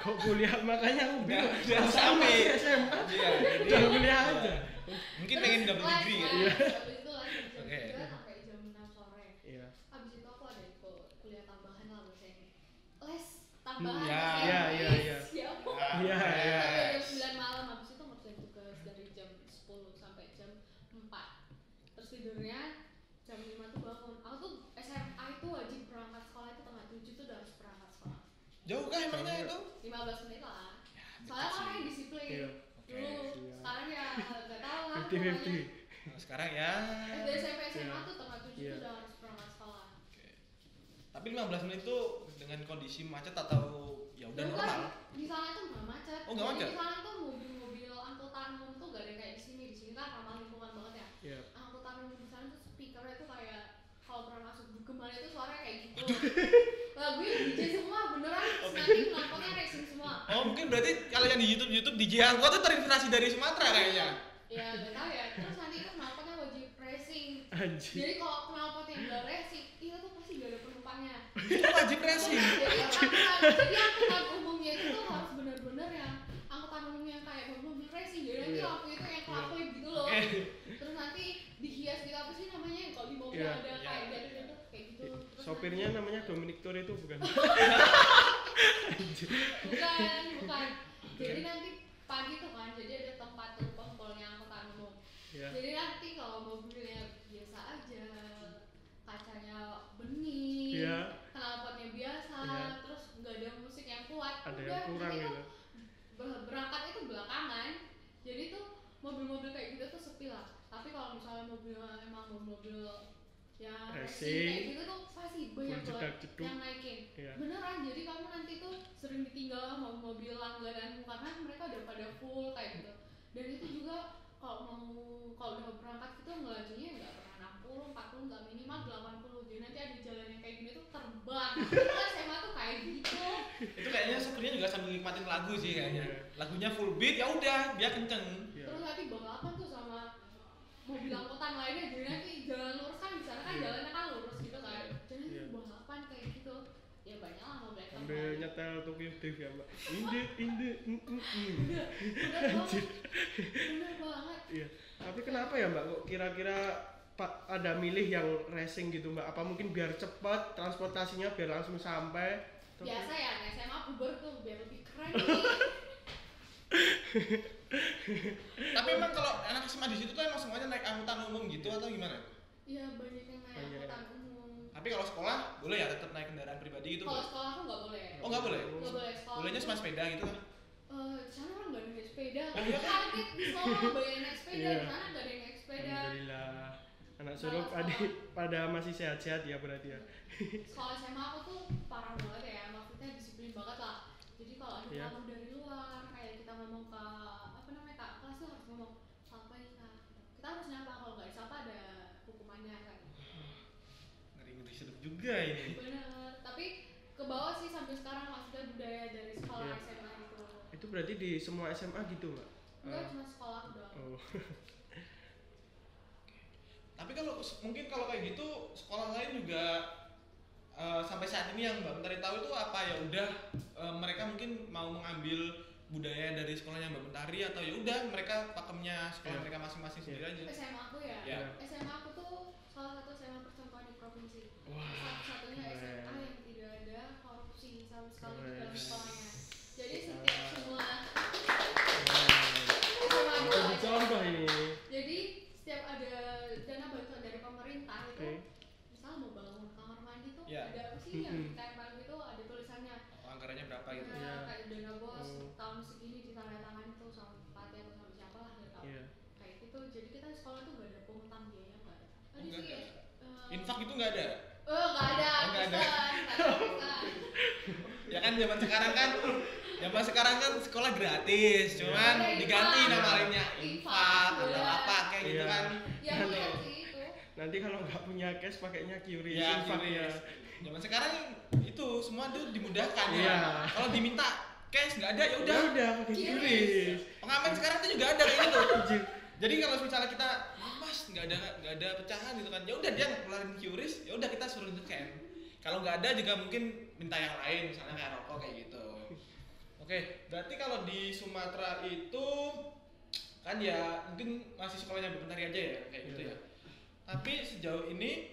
Speaker 1: Kok kuliah makanya aku bingung.
Speaker 2: Udah
Speaker 1: Sama
Speaker 2: sampai.
Speaker 1: SMA.
Speaker 2: Iya, jadi
Speaker 1: Jangan kuliah aja.
Speaker 2: mungkin pengen dapat degree ya.
Speaker 1: Iya.
Speaker 3: Habis itu les jam
Speaker 2: Oke.
Speaker 3: 3 sampai jam 6 sore.
Speaker 1: Iya.
Speaker 3: Habis itu aku ada ikut kuliah tambahan lah bahasanya. Les tambahan.
Speaker 2: Ya.
Speaker 3: bahasa
Speaker 1: Iya,
Speaker 3: Inggris.
Speaker 1: iya, iya.
Speaker 3: Siapa?
Speaker 1: Iya, iya.
Speaker 3: Sampai jam 9 malam, habis itu ngerjain tugas dari jam 10 sampai jam 4. Terus tidurnya jam 5 tuh bangun. Aku tuh SMA itu wajib berangkat sekolah itu tengah 7 tuh udah harus berangkat sekolah.
Speaker 2: Jauh kah emangnya itu?
Speaker 3: 15 menit lah.
Speaker 2: Ya,
Speaker 3: Soalnya
Speaker 2: dikasih.
Speaker 3: orangnya disiplin.
Speaker 1: Iya.
Speaker 2: Oke.
Speaker 3: Dulu,
Speaker 1: Iya.
Speaker 3: sekarang ya gak tau lah.
Speaker 1: 50-50.
Speaker 2: Nah, sekarang ya.
Speaker 3: SD SMP SMA
Speaker 1: Iya.
Speaker 3: tuh tengah 7
Speaker 1: Iya.
Speaker 3: tuh udah harus berangkat sekolah.
Speaker 2: Oke. Tapi 15 menit itu dengan kondisi macet atau ya udah
Speaker 3: Dulu
Speaker 2: normal?
Speaker 3: kan di sana tuh nggak macet.
Speaker 2: Oh, nggak
Speaker 3: Jadi
Speaker 2: macet?
Speaker 3: Di sana tuh mobil-mobil angkutan umum tuh gak ada kayak di sini. Di sini kan ramah lingkungan banget ya.
Speaker 1: Iya.
Speaker 3: Angkutan umum di sana tuh speakernya tuh kayak kalau pernah masuk kemana itu suaranya kayak gitu. Lagunya DJ semua beneran. Terus nanti knalpotnya racing semua.
Speaker 2: Oh mungkin berarti kalau yang di YouTube DJ Angkot itu terinspirasi dari Sumatera kayaknya.
Speaker 3: Ya gak tau ya. Terus nanti itu knalpotnya wajib racing.
Speaker 1: Anjir.
Speaker 3: Jadi kalau knalpotnya nggak racing, itu tuh pasti gak ada penumpangnya.
Speaker 2: Itu wajib racing.
Speaker 3: Jadi angkutan umumnya itu tuh harus bener-bener yang angkutan umum yang kayak mobil racing. Jadi nanti
Speaker 1: Iya.
Speaker 3: lampu itu yang kelap-kelip gitu loh.
Speaker 2: Oke.
Speaker 3: Terus nanti dihias gitu apa sih namanya yang kalau di mobil
Speaker 1: Iya.
Speaker 3: ada
Speaker 2: Iya.
Speaker 3: kayak jatuh-jatuh kayak gitu. Terus
Speaker 1: Sopirnya namanya Dominic Toretto bukan?
Speaker 3: bukan. Jadi nanti pagi tuh kan, jadi ada tempat tuh pengumpulnya angkutan umum.
Speaker 1: Iya.
Speaker 3: Jadi nanti kalau mobilnya biasa aja, kacanya bening,
Speaker 1: Iya.
Speaker 3: knalpotnya biasa,
Speaker 1: Iya.
Speaker 3: terus nggak ada musik yang kuat,
Speaker 1: Ada
Speaker 3: udah
Speaker 1: yang kurang
Speaker 3: nanti
Speaker 1: gitu.
Speaker 3: tuh berangkat itu belakangan. Jadi tuh mobil-mobil kayak gitu tuh sepi lah. Tapi kalau misalnya mobilnya emang mobil yang racing kayak
Speaker 1: Racing.
Speaker 3: gitu tuh pasti banyak
Speaker 1: Full
Speaker 3: banget
Speaker 1: jedak-jeduk.
Speaker 3: yang naikin.
Speaker 1: Iya.
Speaker 3: Beneran, jadi kamu nanti tuh sering ditinggal sama mobil langgananmu karena mereka udah pada full kayak gitu. Dan itu juga kalau udah berangkat gitu ngelajunya nggak pernah 60, 40, nggak minimal 80. Jadi nanti ada jalan yang kayak gini tuh terbang. Itu SMA tuh kayak gitu.
Speaker 2: Itu kayaknya sebenarnya juga sambil nikmatin lagu sih kayaknya.
Speaker 1: Iya.
Speaker 2: Lagunya full beat ya udah dia kenceng.
Speaker 1: Iya.
Speaker 3: Terus nanti balapan tuh sama mobil angkutan lainnya. Jadi nanti jalan lurus kan di sana kan
Speaker 1: Iya.
Speaker 3: jalannya kan lurus gitu kan. Jadi
Speaker 1: Iya.
Speaker 3: nanti balapan kayak gitu. Ya banyak lah mobil yang
Speaker 1: Sambil
Speaker 3: lain.
Speaker 1: nyetel Tokyo Drift ya mbak. Inde.
Speaker 3: Bener banget. Bener banget.
Speaker 1: Iya. Tapi kenapa ya mbak kok kira-kira Pak ada milih yang racing gitu mbak? Apa mungkin biar cepat transportasinya biar langsung sampai? Atau-
Speaker 3: Biasa ya, SMA puber tuh biar lebih keren nih.
Speaker 2: Tapi emang kalau anak SMA di situ tuh emang semuanya naik angkutan umum gitu atau gimana?
Speaker 3: Iya banyak yang naik
Speaker 1: Banyak.
Speaker 3: angkutan umum.
Speaker 2: Tapi kalau sekolah boleh ya tetap naik kendaraan pribadi gitu?
Speaker 3: Kalau
Speaker 2: Bu?
Speaker 3: sekolah aku nggak boleh.
Speaker 2: Oh nggak boleh?
Speaker 3: Nggak boleh sekolah.
Speaker 2: Bolehnya
Speaker 3: tuh,
Speaker 2: cuma sepeda gitu kan?
Speaker 3: di sana orang nggak ada yang naik sepeda.
Speaker 2: Oh, iya?
Speaker 3: Kaget di sekolah banyak yang naik sepeda,
Speaker 1: Iya.
Speaker 3: di sana nggak ada yang naik sepeda.
Speaker 1: Alhamdulillah. Anak suruh
Speaker 3: Kalau
Speaker 1: pada masih sehat-sehat ya berarti ya.
Speaker 3: Sekolah SMA aku tuh parah banget ya, maksudnya disiplin banget lah. Jadi kalau ada
Speaker 1: Iya.
Speaker 3: tamu dari luar, kayak kita ngomong ke apa namanya kak kelas tuh harus ngomong sapa ya kak. Kita harus nyapa, kalau nggak disapa ada hukumannya kan.
Speaker 2: Ngeri-ngeri sedap juga ini.
Speaker 3: Bener. Tapi ke bawah sih sampai sekarang maksudnya budaya dari sekolah
Speaker 1: Iya.
Speaker 3: SMA itu.
Speaker 1: Itu berarti di semua SMA gitu mbak?
Speaker 3: Enggak cuma sekolah doang.
Speaker 1: Oh.
Speaker 2: Tapi kalau mungkin kalau kayak gitu sekolah lain juga sampai saat ini yang Mbak Mentari tahu itu apa ya udah mereka mungkin mau mengambil budaya dari sekolahnya Mbak Mentari atau ya udah mereka pakemnya sekolah
Speaker 1: Iya.
Speaker 2: mereka masing-masing
Speaker 1: Iya.
Speaker 2: sendiri aja.
Speaker 3: SMA aku ya.
Speaker 2: Iya.
Speaker 3: SMA aku tuh salah satu SMA percontohan di provinsi.
Speaker 1: Wah,
Speaker 3: Satu-satunya
Speaker 1: keren.
Speaker 3: SMA yang tidak ada korupsi sama sekali di
Speaker 1: Keren.
Speaker 3: dalam sekolahnya. Jadi setiap semua
Speaker 1: Itu
Speaker 3: SMA
Speaker 1: dicontoh ini.
Speaker 3: Jadi setiap ada dana bantuan dari pemerintah itu,
Speaker 1: Oke.
Speaker 3: misal mau bangun kamar mandi tuh
Speaker 2: Iya.
Speaker 3: ada apa sih yang
Speaker 1: Mm-mm.
Speaker 3: ditempel gitu ada tulisannya.
Speaker 2: Oh, anggarannya berapa gitu?
Speaker 3: Ya,
Speaker 1: Iya.
Speaker 3: kayak dana bos
Speaker 1: Oh.
Speaker 3: tahun segini ditandatangani tuh sama bupati atau sama siapa lah nggak tahu.
Speaker 1: Iya.
Speaker 3: Kayak gitu. Jadi kita sekolah tuh nggak ada pungutan biaya nggak ada.
Speaker 2: Oh, nggak
Speaker 3: sih
Speaker 2: ada.
Speaker 3: ya.
Speaker 2: Infak itu nggak ada?
Speaker 3: Nggak ada.
Speaker 2: Oh, nggak ada.
Speaker 3: Pesan.
Speaker 2: Ya kan zaman sekarang kan sekolah gratis, cuman
Speaker 3: Ada
Speaker 2: diganti
Speaker 3: infak.
Speaker 2: nama lainnya infak atau
Speaker 3: Iya.
Speaker 2: apa kayak gitu
Speaker 1: Iya.
Speaker 2: kan.
Speaker 3: Ya benar sih itu.
Speaker 1: Nanti kalau nggak punya cash pakainya QRIS,
Speaker 2: Ya,
Speaker 1: infak ya.
Speaker 2: zaman sekarang itu semua tuh dimudahkan
Speaker 1: Iya.
Speaker 2: ya. Kalau diminta cash nggak ada ya
Speaker 1: Ya
Speaker 2: udah.
Speaker 1: udah pakai QRIS.
Speaker 2: Pengamen sekarang tuh juga ada kayak gitu.
Speaker 1: Anjir.
Speaker 2: Jadi kalau misalnya kita mas nggak ada pecahan gitu kan, ya udah dia ngeluarin QRIS, ya udah kita suruh scan. Kalau nggak ada juga mungkin minta yang lain, misalnya kayak rokok kayak gitu. Oke, berarti kalau di Sumatera itu kan ya mungkin masih sekolahnya berbenari aja ya kayak gitu ya. Tapi sejauh ini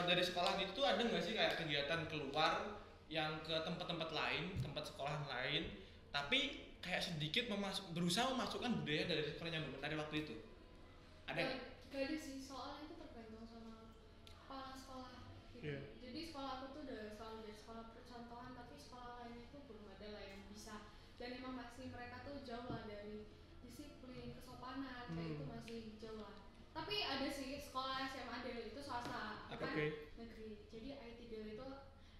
Speaker 2: dari sekolah itu ada nggak sih kayak kegiatan keluar yang ke tempat-tempat lain, tempat sekolah lain, tapi kayak sedikit berusaha memasukkan budaya dari sekolahnya berbenari waktu itu? Ada nggak?
Speaker 3: Gak ada sih, soalnya itu tergantung sama kepala sekolah gitu.
Speaker 1: Iya.
Speaker 3: Jadi sekolah aku tuh udah selalu dari sekolah percontohan, tapi sekolah lainnya tuh belum ada lah yang bisa. Dan emang masih mereka tuh jauh lah dari disiplin, kesopanan, kayak itu masih jauh lah. Tapi ada sih sekolah SMA Del itu swasta, kan
Speaker 1: Oke.
Speaker 3: negeri. Jadi IT Del itu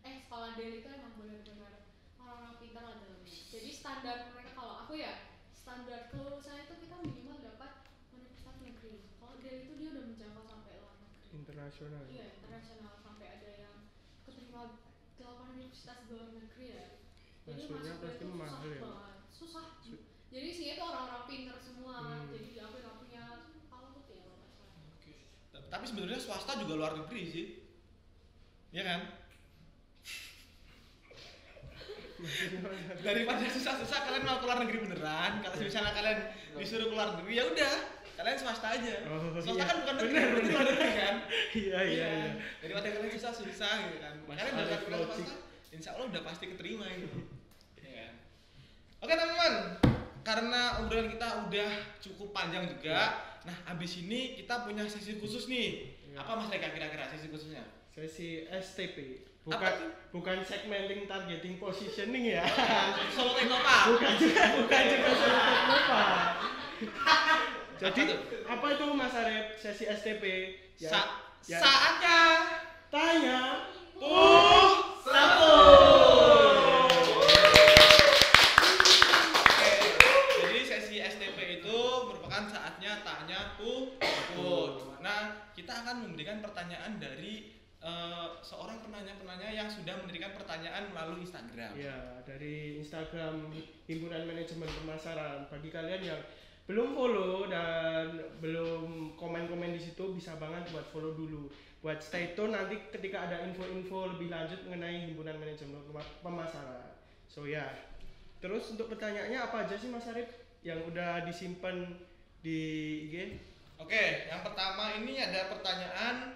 Speaker 3: sekolah Del itu emang benar-benar orang-orang pintar lah dalamnya. Jadi standar mereka, kalau aku ya standar kelulusan itu kita minimal dapat universitas negeri. Kalau Del itu dia udah menjangkau sampai luar negeri.
Speaker 1: Internasional.
Speaker 3: Iya, internasional, sampai ada yang keterima 8 universitas luar negeri ya. Jadi
Speaker 1: Masuknya
Speaker 3: masuk
Speaker 1: pasti
Speaker 3: itu susah
Speaker 1: mahal ya?
Speaker 3: banget. Susah. Jadi sih itu orang-orang pintar semua. Jadi aku nggak punya kepala putih ya kalau nggak salah.
Speaker 2: Oke. Tapi sebenarnya swasta juga luar negeri sih, ya kan? Daripada susah-susah kalian mau keluar negeri beneran. Kalau misalnya kalian disuruh keluar negeri ya udah, kalian swasta aja.
Speaker 1: Oh,
Speaker 2: Swasta
Speaker 1: iya.
Speaker 2: kan bukan negeri,
Speaker 1: Bener,
Speaker 2: berarti luar negeri kan?
Speaker 1: Iya iya iya.
Speaker 2: Daripada kalian susah-susah gitu kan.
Speaker 1: Mas
Speaker 2: Kalian
Speaker 1: Alif
Speaker 2: dapat kuliah
Speaker 1: Logik.
Speaker 2: swasta, insya Allah udah pasti keterima itu. Ya kan? Oke teman-teman, karena obrolan kita udah cukup panjang juga. Nah, abis ini kita punya sesi khusus nih.
Speaker 1: Iya.
Speaker 2: Apa Mas Reka kira-kira sesi khususnya?
Speaker 1: Sesi STP.
Speaker 2: Apa tuh?
Speaker 1: Bukan segmenting targeting positioning ya.
Speaker 2: Solo Teknova.
Speaker 1: bukan juga solo Teknova. Jadi
Speaker 2: Apa tuh?
Speaker 1: apa itu Mas Arif sesi STP? Ya, ya.
Speaker 2: Saatnya
Speaker 1: Tanya.
Speaker 2: satu. Oke, jadi sesi STP itu merupakan saatnya tanya pukul. Dimana kita akan memberikan pertanyaan dari seorang penanya-penanya yang sudah memberikan pertanyaan melalui Instagram.
Speaker 1: Ya, dari Instagram Himpunan Manajemen Pemasaran. Bagi kalian yang belum follow dan belum komen-komen di situ, bisa banget buat follow dulu. Buat stay tune nanti ketika ada info-info lebih lanjut mengenai Himpunan Manajemen Pemasaran. So ya. Terus untuk pertanyaannya apa aja sih Mas Arif yang udah disimpan di IG?
Speaker 2: Oke, yang pertama ini ada pertanyaan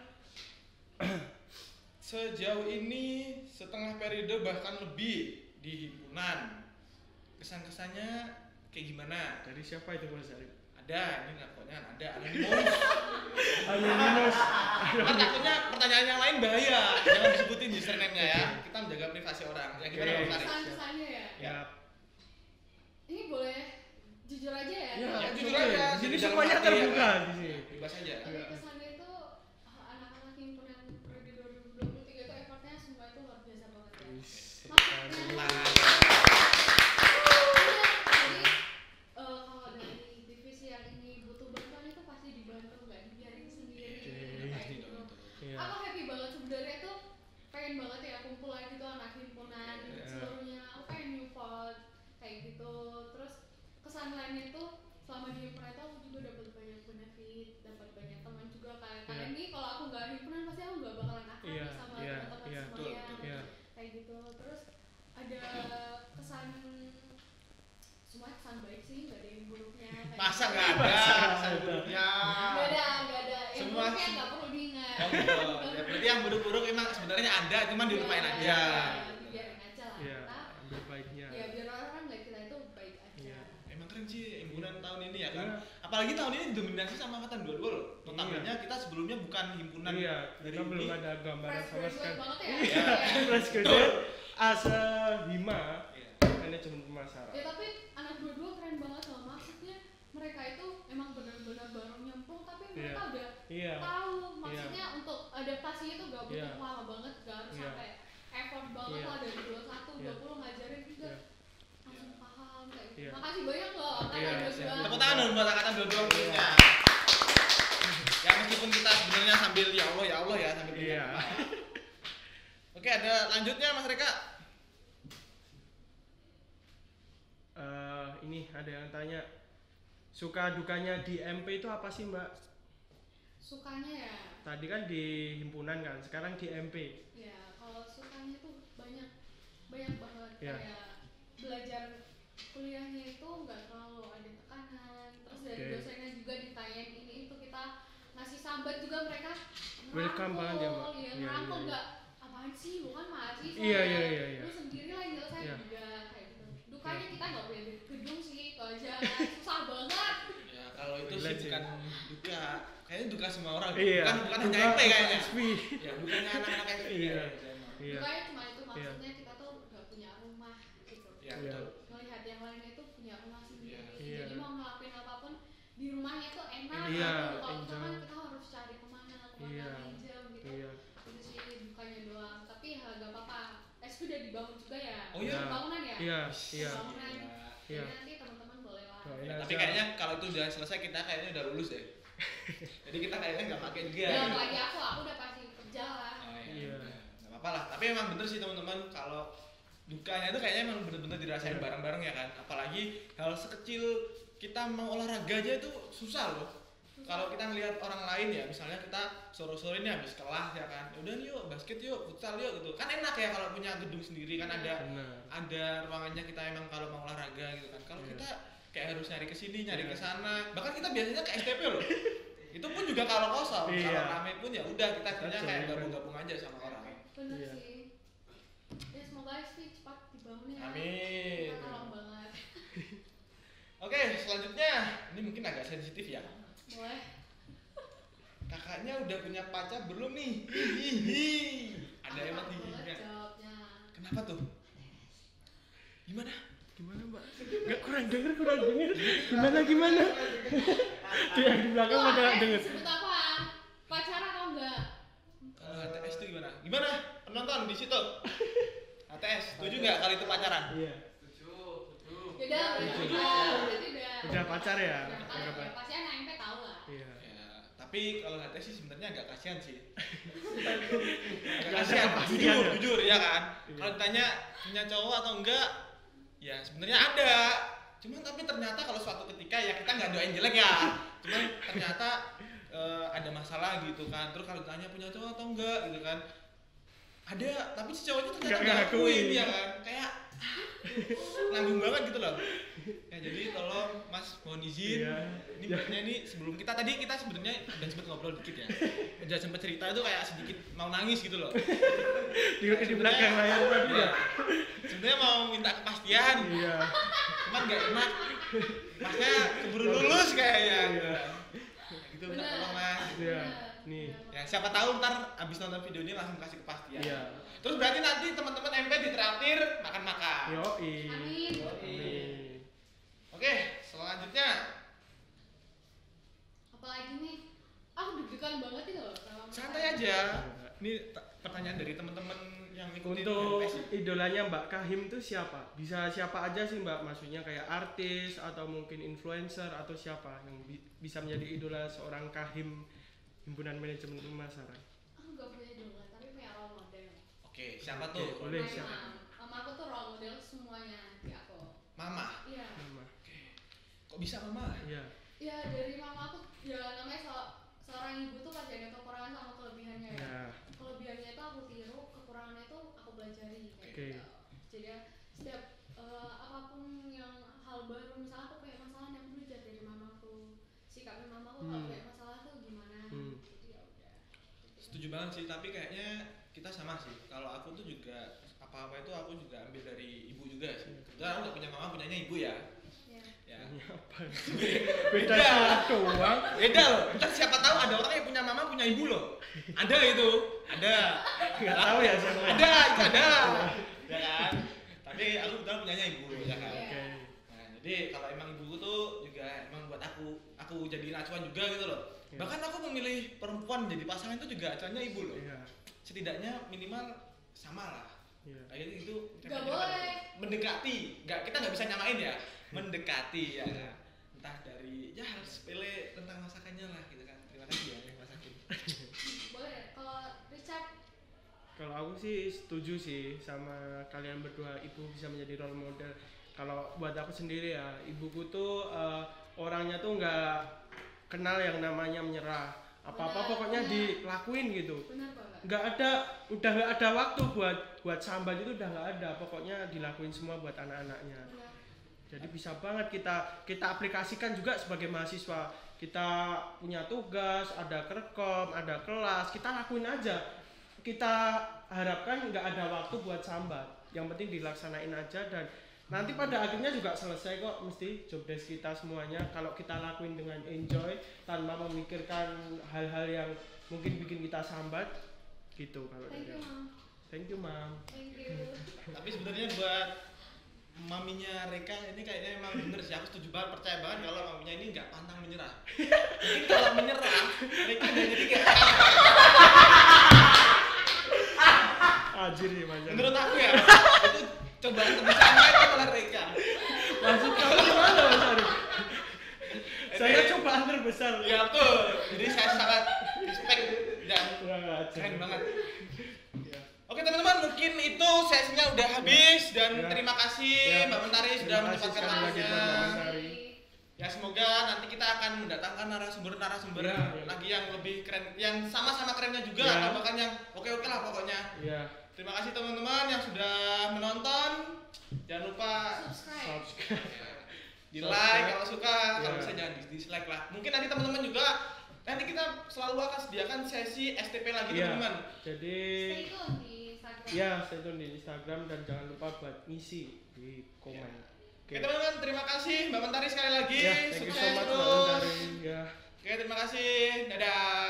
Speaker 2: sejauh ini setengah periode bahkan lebih di himpunan, kesan-kesannya kayak gimana?
Speaker 1: Dari siapa itu Mas Arif?
Speaker 2: Ada, ini pokoknya ada anonimus.
Speaker 1: Anonymous.
Speaker 2: Kan takutnya pertanyaan yang lain bahaya, jangan disebutin username-nya ya. Kita menjaga privasi orang. Ya gimana
Speaker 1: Oke.
Speaker 2: Mas Arif?
Speaker 3: Kesan-kesannya ya.
Speaker 2: Ya.
Speaker 3: Ini boleh jujur aja ya.
Speaker 2: Ya, jujur
Speaker 1: oke.
Speaker 2: aja.
Speaker 1: Jadi
Speaker 2: Di dalam
Speaker 1: semuanya
Speaker 2: hati,
Speaker 1: terbuka
Speaker 2: ya kan?
Speaker 1: di sini.
Speaker 2: Bebas aja.
Speaker 3: Tapi kesannya itu anak-anak himpunan periode 2023 itu effortnya semua itu luar biasa banget ya. Maksudnya jadi kalau dari divisi yang ini butuh bantuan itu pasti dibantu, nggak dibiarin sendiri.
Speaker 1: Oke.
Speaker 3: Kayak gitu.
Speaker 1: Iya.
Speaker 3: Aku happy banget sebenarnya tuh, pengen banget ya kumpul lagi tuh anak himpunan seluruhnya. Aku pengen new vote kayak gitu. Terus kesan lainnya tuh selama di himpunan itu aku juga dapat banyak benefit, dapat banyak teman juga kayak kalian nih. Kalau aku nggak himpunan pasti aku nggak bakalan akrab
Speaker 1: Iya,
Speaker 3: sama
Speaker 1: iya,
Speaker 3: teman-teman
Speaker 1: iya.
Speaker 3: semuanya.
Speaker 1: Iya.
Speaker 3: Kayak gitu. Terus ada kesan semua kesan baik sih, nggak ada yang buruknya. Kayak
Speaker 2: Masa
Speaker 3: gitu.
Speaker 2: nggak ada
Speaker 1: Masa
Speaker 2: sebelumnya?
Speaker 3: Nggak ada. Yang
Speaker 2: Semua
Speaker 3: buruknya
Speaker 2: sih.
Speaker 3: nggak perlu diingat.
Speaker 2: Oh, gitu. Ya, berarti yang buruk-buruk emang sebenarnya ada, cuman dilupain aja.
Speaker 3: Iya, biarin aja lah.
Speaker 1: Iya,
Speaker 3: Kita
Speaker 1: ambil baiknya.
Speaker 3: ya biar orang ngeliat kita itu baik aja.
Speaker 1: Iya.
Speaker 2: Emang keren sih himpunan tahun ini ya kan.
Speaker 1: Iya.
Speaker 2: Apalagi tahun ini didominasi sama angkatan 22 loh. Notabene kita sebelumnya bukan himpunan
Speaker 1: Iya,
Speaker 2: dari
Speaker 1: kita belum
Speaker 2: ini.
Speaker 1: ada gambaran
Speaker 3: Fresh
Speaker 1: sama
Speaker 3: graduate
Speaker 1: sekali.
Speaker 3: banget ya.
Speaker 2: Iya.
Speaker 1: Fresh graduate as a Hima
Speaker 2: Iya.
Speaker 1: Manajemen Pemasaran.
Speaker 3: Ya tapi anak dua-dua keren banget loh, maksudnya mereka itu emang benar-benar baru nyemplung tapi mereka udah
Speaker 1: Iya.
Speaker 3: tahu maksudnya untuk adaptasi itu gak butuh lama banget, gak harus sampai effort banget lah dari 21, 20 ngajarin juga langsung paham kayak gitu. Makasih banyak loh angkatan 22.
Speaker 2: Tepuk tangan dong buat angkatan 22 khususnya. Ya meskipun kita sebenarnya sambil ya Allah ya sambil Oke, ada lanjutnya Mas Reka.
Speaker 1: Ini ada yang tanya, suka dukanya di MP itu apa sih Mbak?
Speaker 3: Sukanya ya?
Speaker 1: Tadi kan di himpunan kan, sekarang di MP.
Speaker 3: Ya, kalau sukanya itu banyak banget. Kayak belajar kuliahnya itu nggak terlalu ada tekanan. Terus dari dosennya juga ditanyain ini itu, kita ngasih sambat juga, mereka
Speaker 1: Welcome banget ya Mbak.
Speaker 3: ngerangkul nggak apaan sih, lu kan mahasiswa
Speaker 1: Iya.
Speaker 3: lu sendiri lah yang nyelesain juga kayak gitu. Dukanya kita nggak punya gedung sih, itu aja susah banget.
Speaker 2: Ya kalau itu sih bukan duka, kayaknya duka semua orang.
Speaker 1: Iya.
Speaker 2: Bukan hanya MP kayaknya.
Speaker 1: SP.
Speaker 2: Ya bukannya anak-anak SP.
Speaker 1: Iya.
Speaker 3: Dukanya cuma itu, maksudnya kita tuh nggak punya rumah gitu.
Speaker 2: Iya betul.
Speaker 3: Melihat yang lainnya itu punya rumah sendiri,
Speaker 1: Iya.
Speaker 3: jadi mau ngelakuin apapun di rumahnya tuh enak.
Speaker 1: Iya,
Speaker 3: Kalau kita kan kita harus cari kemana pinjam gitu.
Speaker 1: Iya.
Speaker 3: Itu sih dukanya doang. Tapi ya nggak apa-apa. SP udah dibangun juga ya.
Speaker 2: Oh iya.
Speaker 3: Bangunan ya.
Speaker 1: Iya.
Speaker 3: Bangunan.
Speaker 1: Iya.
Speaker 3: Jadi nanti teman-teman boleh lah.
Speaker 2: Ya, tapi kayaknya kalau itu udah selesai kita kayaknya udah lulus deh. Jadi kita kayaknya nggak pakai juga.
Speaker 3: Ya apalagi aku udah pasti kerja lah.
Speaker 1: Iya.
Speaker 2: Nggak apa-apa lah. Tapi emang bener sih teman-teman, kalau dukanya itu kayaknya emang bener-bener dirasain bareng-bareng ya kan. Apalagi hal sekecil kita mau olahraga aja itu susah loh. Kalau kita ngelihat orang lain ya, misalnya kita sore-sore ini habis kelas ya kan, udah yuk basket yuk, futsal yuk gitu. Kan enak ya kalau punya gedung sendiri kan, ada ruangannya kita emang kalau mau olahraga gitu kan. Kalau kita kayak harus nyari ke sini, nyari ke sana. Bahkan kita biasanya ke STP loh. Itu pun juga kalau kosong, kalau rame pun ya udah kita akhirnya kayak gabung-gabung aja sama orang.
Speaker 3: Bener sih. Ya semoga sih cepat dibangun ya.
Speaker 2: Amin.
Speaker 3: Kita tolong banget.
Speaker 2: Oke, selanjutnya ini mungkin agak sensitif ya.
Speaker 3: Boleh.
Speaker 2: Kakaknya udah punya pacar belum nih? Hihihi. Ada emang hihihinya.
Speaker 3: Jawabnya.
Speaker 2: Kenapa tuh? Gimana?
Speaker 1: Gimana Mbak? Nggak, kurang denger. Gimana? Tuh yang di belakang pada nggak denger.
Speaker 3: Sebut apa? Pacaran atau enggak?
Speaker 2: Kalau HTS itu gimana? Gimana? Penonton di situ. HTS, setuju nggak kalau itu pacaran?
Speaker 1: Iya.
Speaker 3: Udah, berarti
Speaker 1: Udah pacar ya?
Speaker 3: Udah pacar. Pasti anak MP tahu lah.
Speaker 1: Iya.
Speaker 2: Ya, tapi kalau HTS sih sebenarnya agak kasihan sih.
Speaker 1: Nggak ada
Speaker 2: Kasihan,
Speaker 1: kepastian ya?
Speaker 2: jujur ya kan.
Speaker 1: Iya.
Speaker 2: Kalau ditanya punya cowok atau enggak, ya sebenarnya ada. Cuman tapi ternyata kalau suatu ketika ya kita nggak doain jelek ya. Cuman ternyata ada masalah gitu kan. Terus kalau ditanya punya cowok atau enggak gitu kan, ada. Tapi si cowoknya ternyata nggak ngakuin ya kan. Kayak nanggung banget gitu loh. Ya jadi tolong Mas mohon izin. Ini buatnya ini sebelum kita sebenarnya udah sempet ngobrol dikit ya. Udah sempet cerita itu kayak sedikit mau nangis gitu loh.
Speaker 1: Di belakang layar tadi ya.
Speaker 2: Sebenarnya mau minta kepastian.
Speaker 1: Iya.
Speaker 2: Cuman nggak enak. Masnya keburu lulus kayaknya. Gitu minta tolong Mas.
Speaker 1: Iya. Nih.
Speaker 2: Ya siapa tahu ntar abis nonton video ini langsung kasih kepastian.
Speaker 1: Iya.
Speaker 2: Terus berarti nanti teman-teman MP ditraktir makan-makan.
Speaker 1: Yoi.
Speaker 3: Amin.
Speaker 2: Oke, selanjutnya.
Speaker 3: Apalagi nih? Aku deg-degan banget itu loh.
Speaker 2: Santai aja. Ini pertanyaan dari teman-teman yang ikutin
Speaker 1: Untuk
Speaker 2: MP sih.
Speaker 1: idolanya Mbak Kahim itu siapa? Bisa siapa aja sih Mbak? Maksudnya kayak artis atau mungkin influencer atau siapa yang bisa menjadi idola seorang Kahim Himpunan Manajemen Pemasaran?
Speaker 3: Aku gak punya idola, tapi punya role model.
Speaker 2: Oke, siapa tuh?
Speaker 1: Boleh
Speaker 3: Mama.
Speaker 1: siapa?
Speaker 3: Mama aku tuh role model semuanya di aku.
Speaker 2: Mama.
Speaker 3: Iya.
Speaker 1: Mama.
Speaker 2: Kok bisa Mama?
Speaker 1: Iya.
Speaker 3: Ya dari mama aku, ya namanya seorang ibu tuh pasti ada kekurangan sama kelebihannya ya.
Speaker 1: Ya.
Speaker 3: Kelebihannya itu aku tiru, kekurangannya itu aku pelajari kayak gitu. Jadi ya, setiap apapun yang hal baru, misalnya aku punya masalah nih, aku belajar dari mamaku. Sikapnya mamaku kalau punya masalah tuh gimana. Jadi ya udah.
Speaker 2: Setuju banget sih, tapi kayaknya kita sama sih. Kalau aku tuh juga apa-apa itu aku juga ambil dari ibu juga sih. Kebetulan aku nggak punya mama, punyanya ibu ya. Ya.
Speaker 1: Apa? Beda satu doang.
Speaker 2: Beda loh. Ntar siapa tahu ada orang yang punya mama punya ibu loh. Ada itu. Ada.
Speaker 1: Nggak tahu ya siapa.
Speaker 2: Ada, itu ada. Ya kan. Tapi aku kebetulan punyanya ibu ya kan.
Speaker 1: Oke.
Speaker 2: Nah, Jadi kalau emang ibuku tuh juga emang buat aku jadiin acuan juga gitu loh.
Speaker 1: Iya.
Speaker 2: Bahkan aku memilih perempuan jadi pasangan itu juga acuannya ibu loh.
Speaker 1: Iya.
Speaker 2: Setidaknya minimal sama lah.
Speaker 1: Iya.
Speaker 2: Kayak gitu.
Speaker 3: Nggak boleh.
Speaker 2: Mendekati. Kita nggak bisa nyamain ya. Mendekati ya.
Speaker 1: Iya.
Speaker 2: Entah dari ya hal sepele tentang masakannya lah gitu kan. Terima kasih ya yang masakin.
Speaker 3: Boleh. Kalau Richard,
Speaker 1: Kalau aku sih setuju sih sama kalian berdua, ibu bisa menjadi role model. Kalau buat aku sendiri ya, ibuku tuh orangnya tuh nggak kenal yang namanya menyerah. Apa-apa
Speaker 3: Benar,
Speaker 1: pokoknya
Speaker 3: benar.
Speaker 1: dilakuin gitu.
Speaker 3: benar banget.
Speaker 1: Udah nggak ada waktu buat sambat itu, udah nggak ada. Pokoknya dilakuin semua buat anak-anaknya.
Speaker 3: Benar.
Speaker 1: Jadi bisa banget kita aplikasikan juga sebagai mahasiswa. Kita punya tugas, ada kerkom, ada kelas, kita lakuin aja. Kita harapkan nggak ada waktu buat sambat. Yang penting dilaksanain aja dan nanti pada akhirnya juga selesai kok mesti job desk kita semuanya kalau kita lakuin dengan enjoy tanpa memikirkan hal-hal yang mungkin bikin kita sambat gitu kalau
Speaker 3: Thank
Speaker 1: dari
Speaker 3: you,
Speaker 1: aku.
Speaker 3: Mam.
Speaker 1: Thank you, Mam.
Speaker 3: Thank you.
Speaker 2: Tapi sebenarnya buat maminya Reka ini kayaknya emang bener sih, aku setuju banget, percaya banget kalau maminya ini nggak pantang menyerah. Mungkin kalau menyerah, Reka udah jadi kayak
Speaker 1: Ajir nih Mas.
Speaker 2: menurut aku ya, itu cobaan terbesarnya itu malah Reka.
Speaker 1: Maksud kamu gimana Mas Arif? Saya cobaan terbesar.
Speaker 2: Ya betul, jadi saya sangat respect dan
Speaker 1: Kurang ajar.
Speaker 2: keren banget.
Speaker 1: Ya.
Speaker 2: Oke teman-teman, mungkin itu sesinya udah habis dan
Speaker 1: Ya.
Speaker 2: terima kasih
Speaker 1: Ya.
Speaker 2: Mbak Mentari sudah
Speaker 1: Terima kasih
Speaker 2: menyempatkan
Speaker 1: sekali lagi
Speaker 2: waktunya.
Speaker 1: buat Mbak Mentari.
Speaker 2: Ya semoga nanti kita akan mendatangkan narasumber-narasumber
Speaker 1: Ya, ya.
Speaker 2: lagi yang lebih keren, yang sama-sama kerennya juga,
Speaker 1: Ya.
Speaker 2: atau bahkan yang oke-oke lah pokoknya.
Speaker 1: Iya.
Speaker 2: Terima kasih teman-teman yang sudah menonton. Jangan lupa
Speaker 3: Subscribe.
Speaker 1: Subscribe.
Speaker 2: di like kalau suka, kalau
Speaker 1: Ya.
Speaker 2: bisa jangan di dislike lah. Mungkin nanti teman-teman juga nanti kita selalu akan sediakan sesi STP lagi
Speaker 1: Iya.
Speaker 2: teman-teman.
Speaker 1: Jadi
Speaker 3: Stay tune di Instagram.
Speaker 1: ya stay tune di Instagram dan jangan lupa buat ngisi di komen.
Speaker 2: Oke teman-teman, terima kasih Mbak Mentari sekali lagi.
Speaker 1: Ya, thank you so
Speaker 2: Sukses
Speaker 1: much Mbak
Speaker 2: terus.
Speaker 1: Mentari. Ya.
Speaker 2: Oke, terima kasih. Dadah.